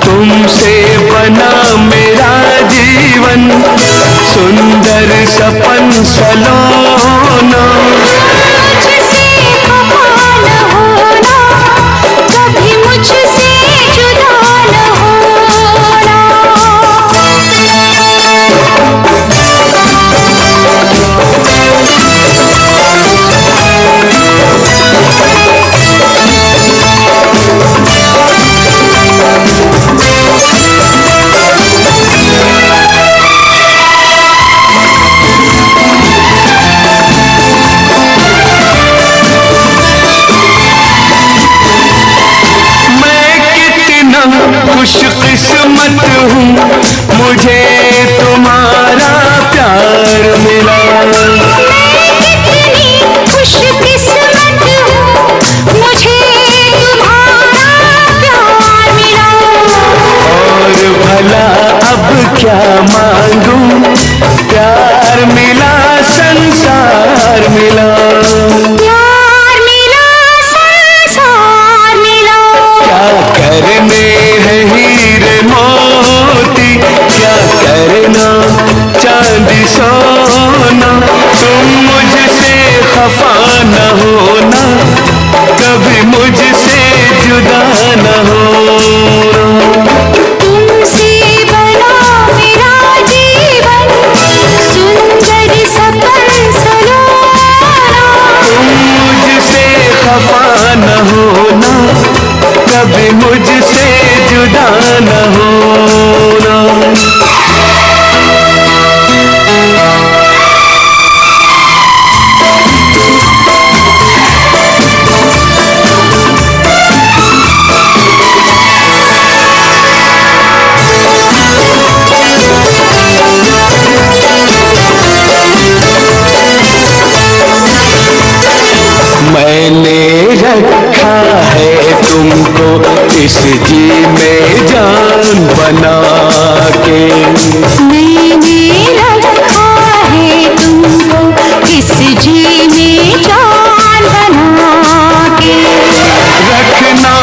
तुमसे बना मेरा जीवन, सुंदर सपन सलोना। मुझसे खफा न होना, कभी मुझसे जुदा न होना। खुशकिस्मत हूँ, मुझे तुम्हारा प्यार मिला। मैं कितनी खुशकिस्मत हूँ, मुझे तुम्हारा प्यार मिला। और भला अब क्या मांगूं, प्यार मिला संसार मिला। प्यार मिला संसार मिला। क्या करने हैं हीरे मोती, क्या करना चांदी सोना। तुम मुझसे खफा न होना, कभी मुझसे जुदा न होना। तुमसे बना मेरा जीवन, सुंदर सपन सलोना। तुम मुझसे खफा न होना, कभी मुझसे जुदा न होना। मैंने रखा है तुमको इस जी में जान बना के। मैंने रखा है तुमको इस जी में जान बना के। रखना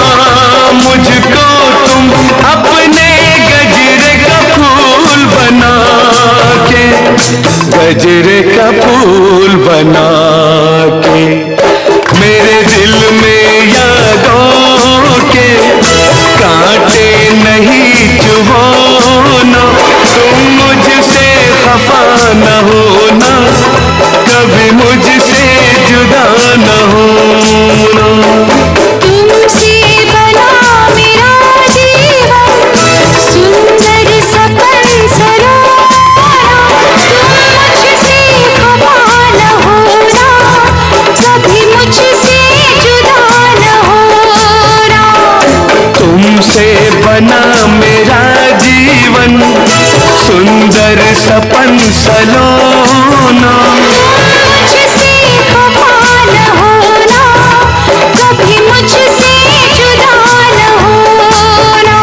मुझको तुम अपने गजरे का फूल बना के, गजरे का फूल बना के। मेरे दिल में यादों के कांटे नहीं चुभोना। तुम मुझसे खफा न होना, कभी मुझसे जुदा न होना। तुमसे बना मेरा जीवन, सुंदर सपन सलोना। तुम मुझसे खफा न होना, कभी मुझसे जुदा न होना। तुमसे बना मेरा जीवन, सुंदर सपन सलोना। मुझसे खफा न होना, कभी मुझसे जुदा न होना।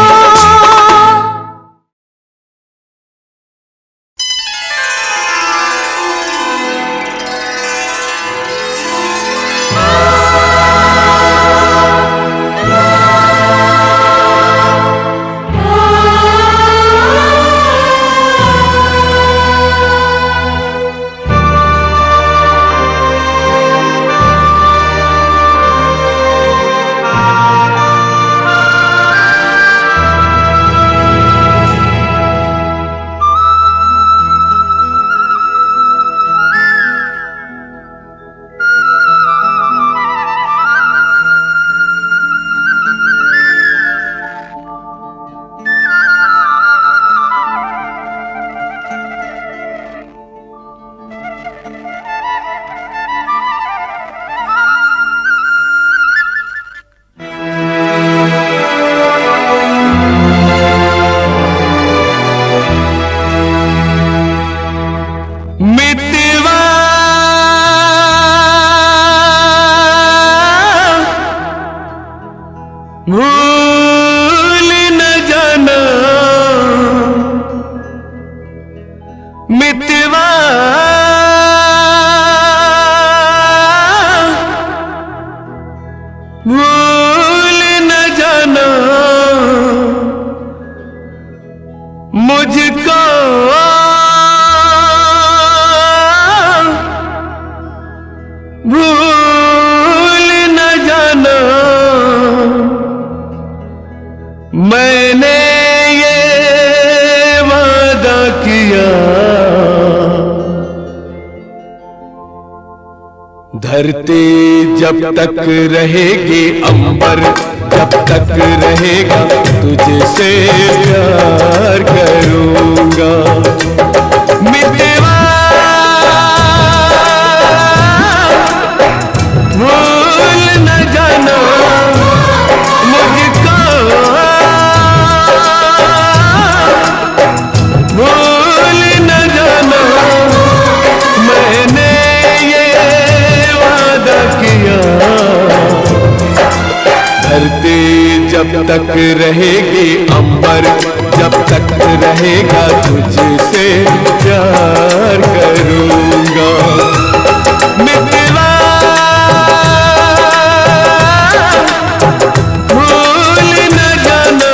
धरती जब तक रहेगी अंबर, जब तक रहेगा तुझसे प्यार करूंगा। मितवा भूल न जाना मुझको, भूल न जाना मैंने ये वादा किया। धरती जब तक रहेगी अंबर, जब तक रहेगा तुझसे प्यार करूंगा। मितवा भूल न जाना,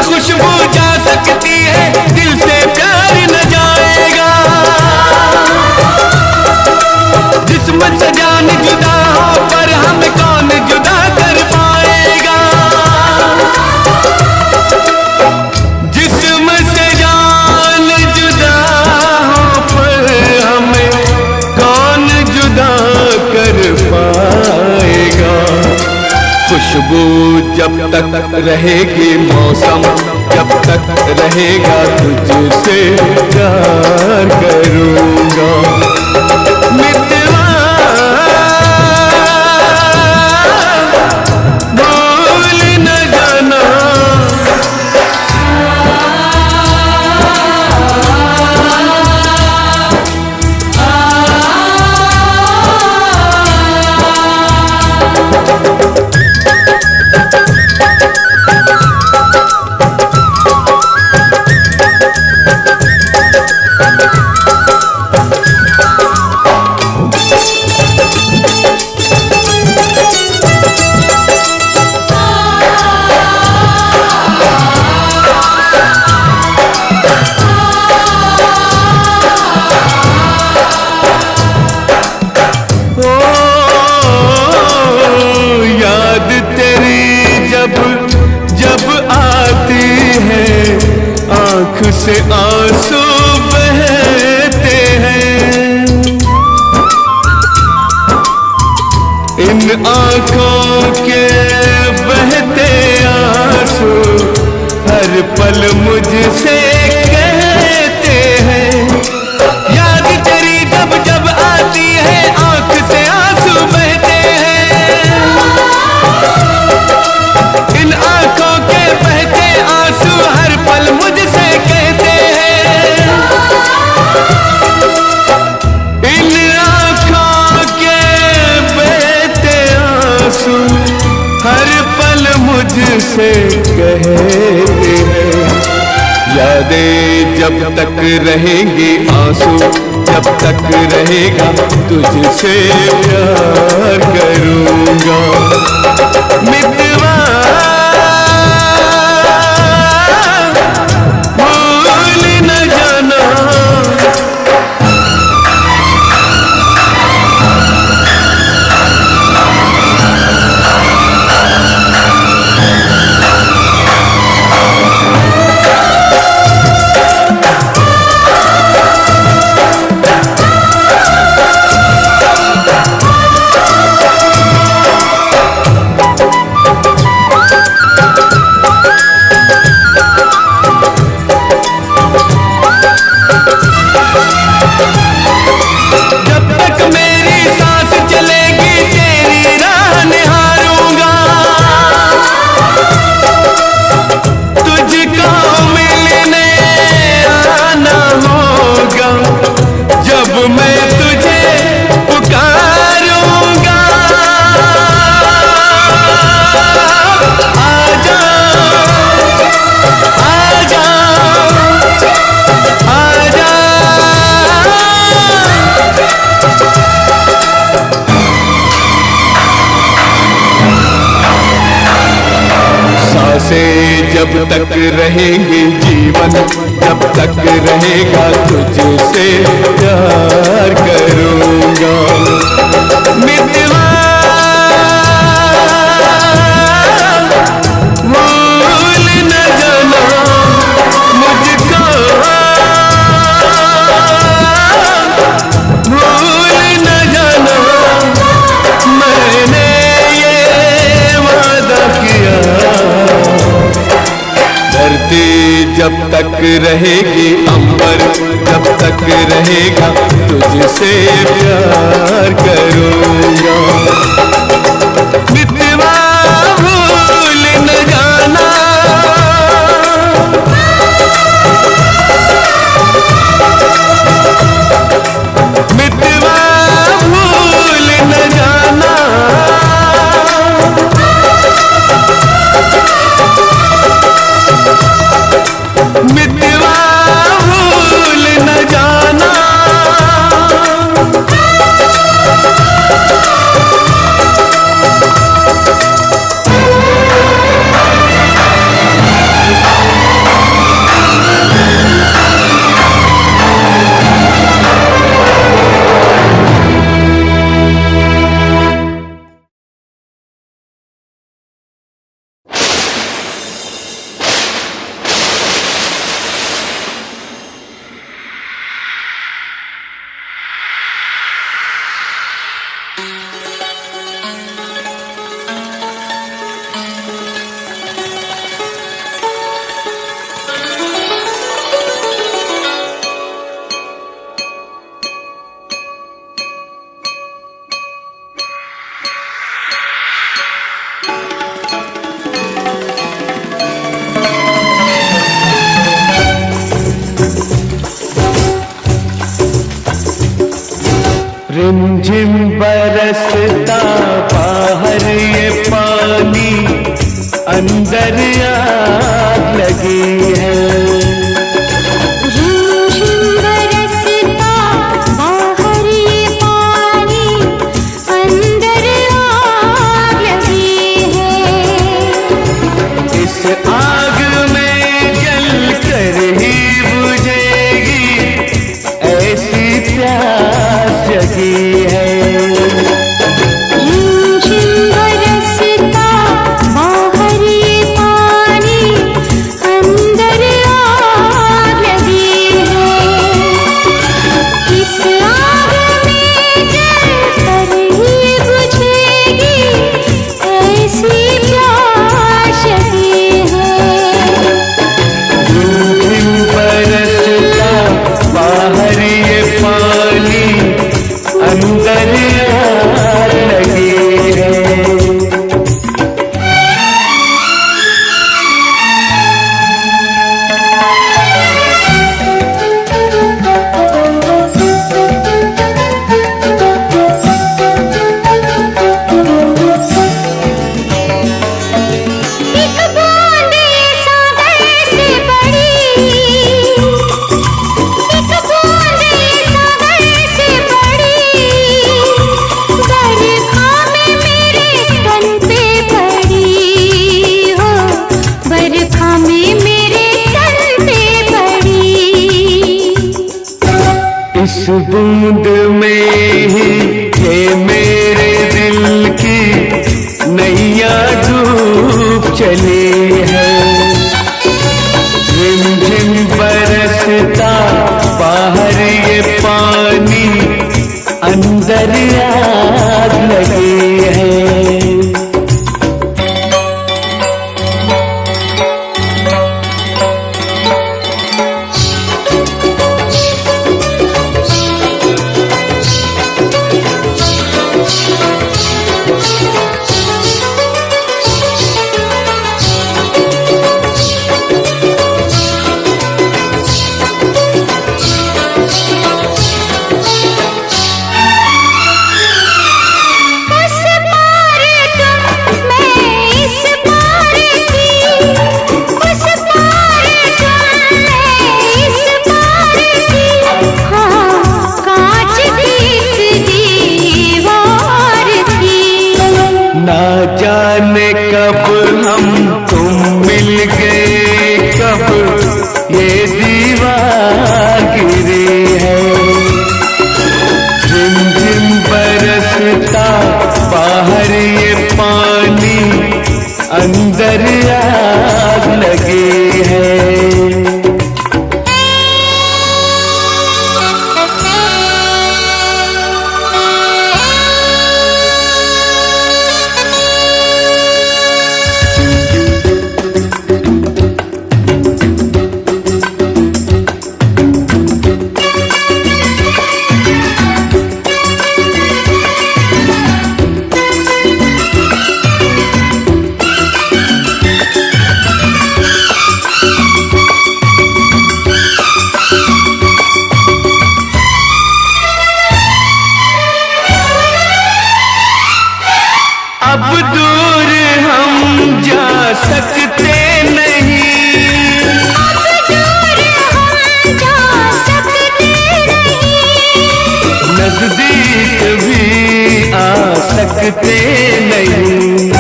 खुशबू जा सकती है, दिल से प्यार न जाएगा। जिस्म से जान जुदा हो पर हम कौन जुदा कर पाएगा। जिस्म से जान जुदा हो पर हमें कौन जुदा कर पाएगा। खुशबू जब तक रहेगी, मौसम जब तक रहेगा तुझसे प्यार करूंगा। मितवा भूल न जाना, आँख से आंसू बहते हैं। इन आँखों के बहते आंसू हर पल मुझसे कहते हैं। याद तेरी जब जब आती है, आँख से आंसू बहते हैं। इन आँखों के बहते आंसू हर पल मुझसे कहते हैं। इन आँखों के बहते आंसू हर पल मुझसे कहते हैं। यादें जब तक रहेंगी आंसू, जब तक रहेगा तुझसे प्यार करूंगा। मितवा भूल न जाना, मैं तुझे पुकारूंगा। जब तक रहेंगे जीवन, जब तक रहेगा तुझसे प्यार करूँगा। मितवा भूल न जाना मुझको, भूल न जाना मैंने ये वादा किया। धरती जब तक रहेगी, अंबर जब तक रहेगा तुझसे प्यार करूँगा। मितवा भूल न जाना, मितवा भूल न जाना, मितवा भूल न जाना। रिमझिम बरसता बाहर ये पानी, अंदर आग लगी है। रिमझिम बरसता बाहर ये पानी, अंदर आग लगी है। इस आग में जल कर ही बुझेगी, ऐसी प्यास जगी है। रिमझिम बरसता बाहर ये पानी, अंदर आग लगी है। इस आग में जल कर ही बुझेगी, ऐसी प्यास जगी है। रिमझिम बरसता बाहर ये पानी, अंदर आग लगी है। एक बूंद सागर से बड़ी, एक बूंद सागर से बड़ी, बरखा में मेरे तन पे पड़ी हो, बरखा में मेरे तन पे पड़ी। इस बूंद में ही ये मेरे दिल की नैया डूब चली है। रिमझिम बरसता बाहर ये पानी, अंदर आग लगी है। ना जाने कब हम तुम मिल गए, अंदर आग लगी है। अब दूर हम जा सकते नहीं, अब दूर हम जा सकते नहीं, नजदीक भी आ सकते नहीं।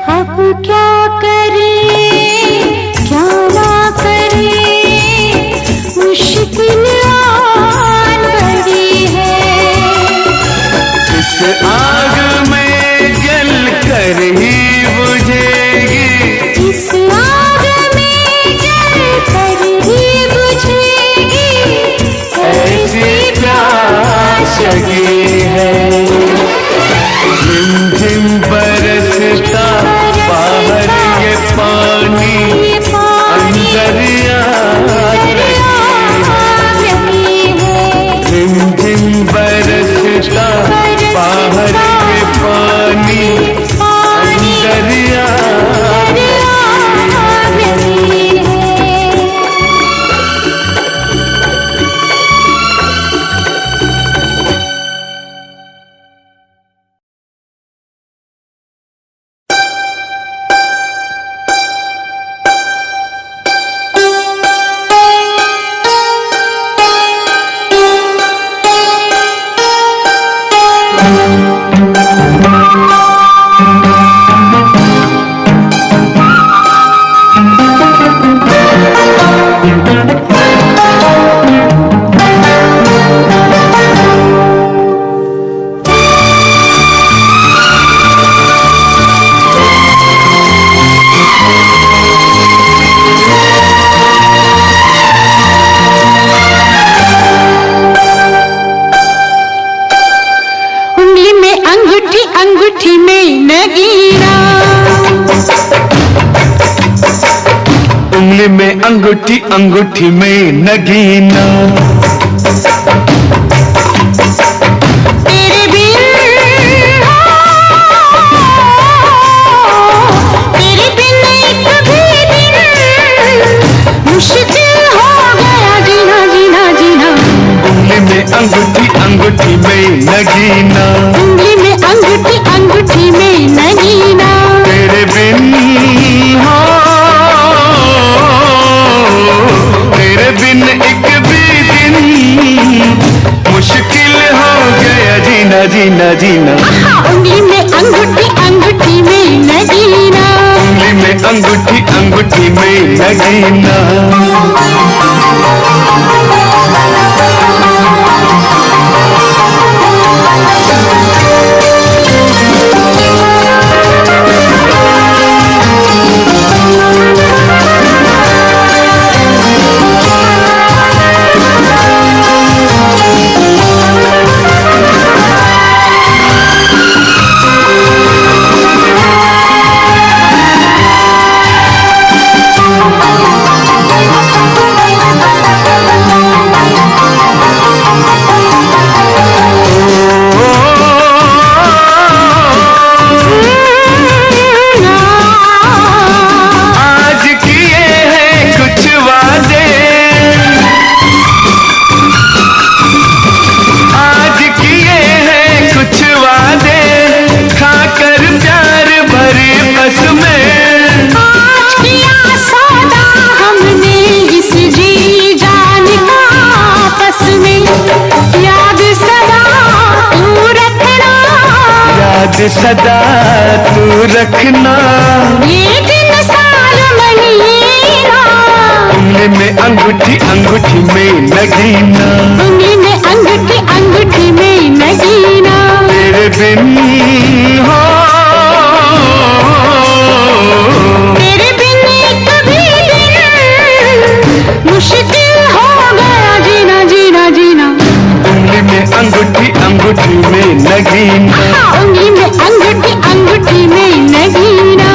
अब क्या करें क्या ना करें, मुश्किल आन पड़ी है। इस आग में जल कर ही बुझेगी, इस आग में जल कर ही बुझेगी, ऐसी प्यास लगी है। झिम बरसता बाहर ये पानी, अंदर आग लगी है। झिम बरसता बाहर ये पानी, अंदर आग लगी है। अंगूठी में नगीना, उंगली में अंगूठी, अंगूठी में नगीना। तेरे बिन एक भी दिन मुश्किल हो गया जीना जीना जीना। उंगली में अंगूठी, अंगूठी में नगीना। उंगली में अंगूठी, अंगूठी में नगीना। तेरे बिन तेरे बिन एक भी दिन मुश्किल हो गया जीना जीना जीना। उंगली में अंगूठी, अंगूठी में नगीना। उंगली में अंगूठी, अंगूठी में नगीना। सदा तू रखना, ये दिन साल महीना। उंगली में अंगूठी, अंगूठी में नगीना। उंगली में अंगूठी, अंगूठी में नगीना। तेरे बिन हो अंगूठी अंगूठी में नगीना। उंगली में अंगूठी अंगूठी में नगीना।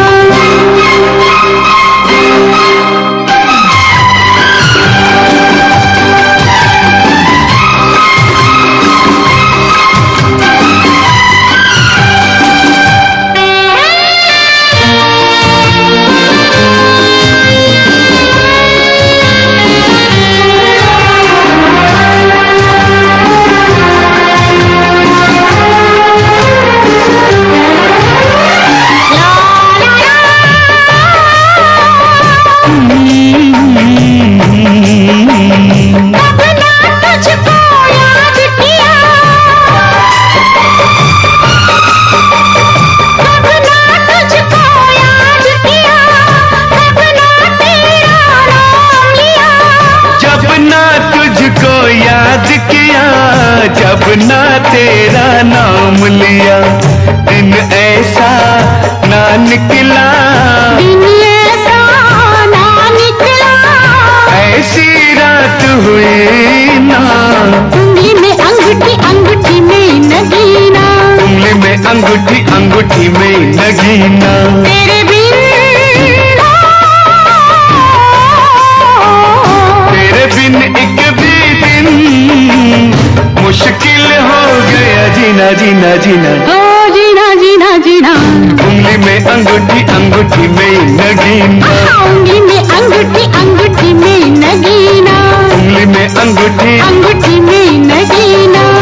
जब ना तेरा नाम लिया, दिन ऐसा ना निकला, दिन ऐसा ना निकला, ऐसी रात हुई ना। उंगली में अंगूठी अंगूठी में नगीना। उंगली में अंगूठी अंगूठी में नगीना। तेरे बिन तेरे बिन एक भी दिन मुश्किल हो गया जीना जीना जीना। ओ जीना जीना जीना। उंगली में अंगूठी अंगूठी में नगीना। उंगली में अंगूठी अंगूठी में नगीना। उंगली में अंगूठी अंगूठी में नगीना।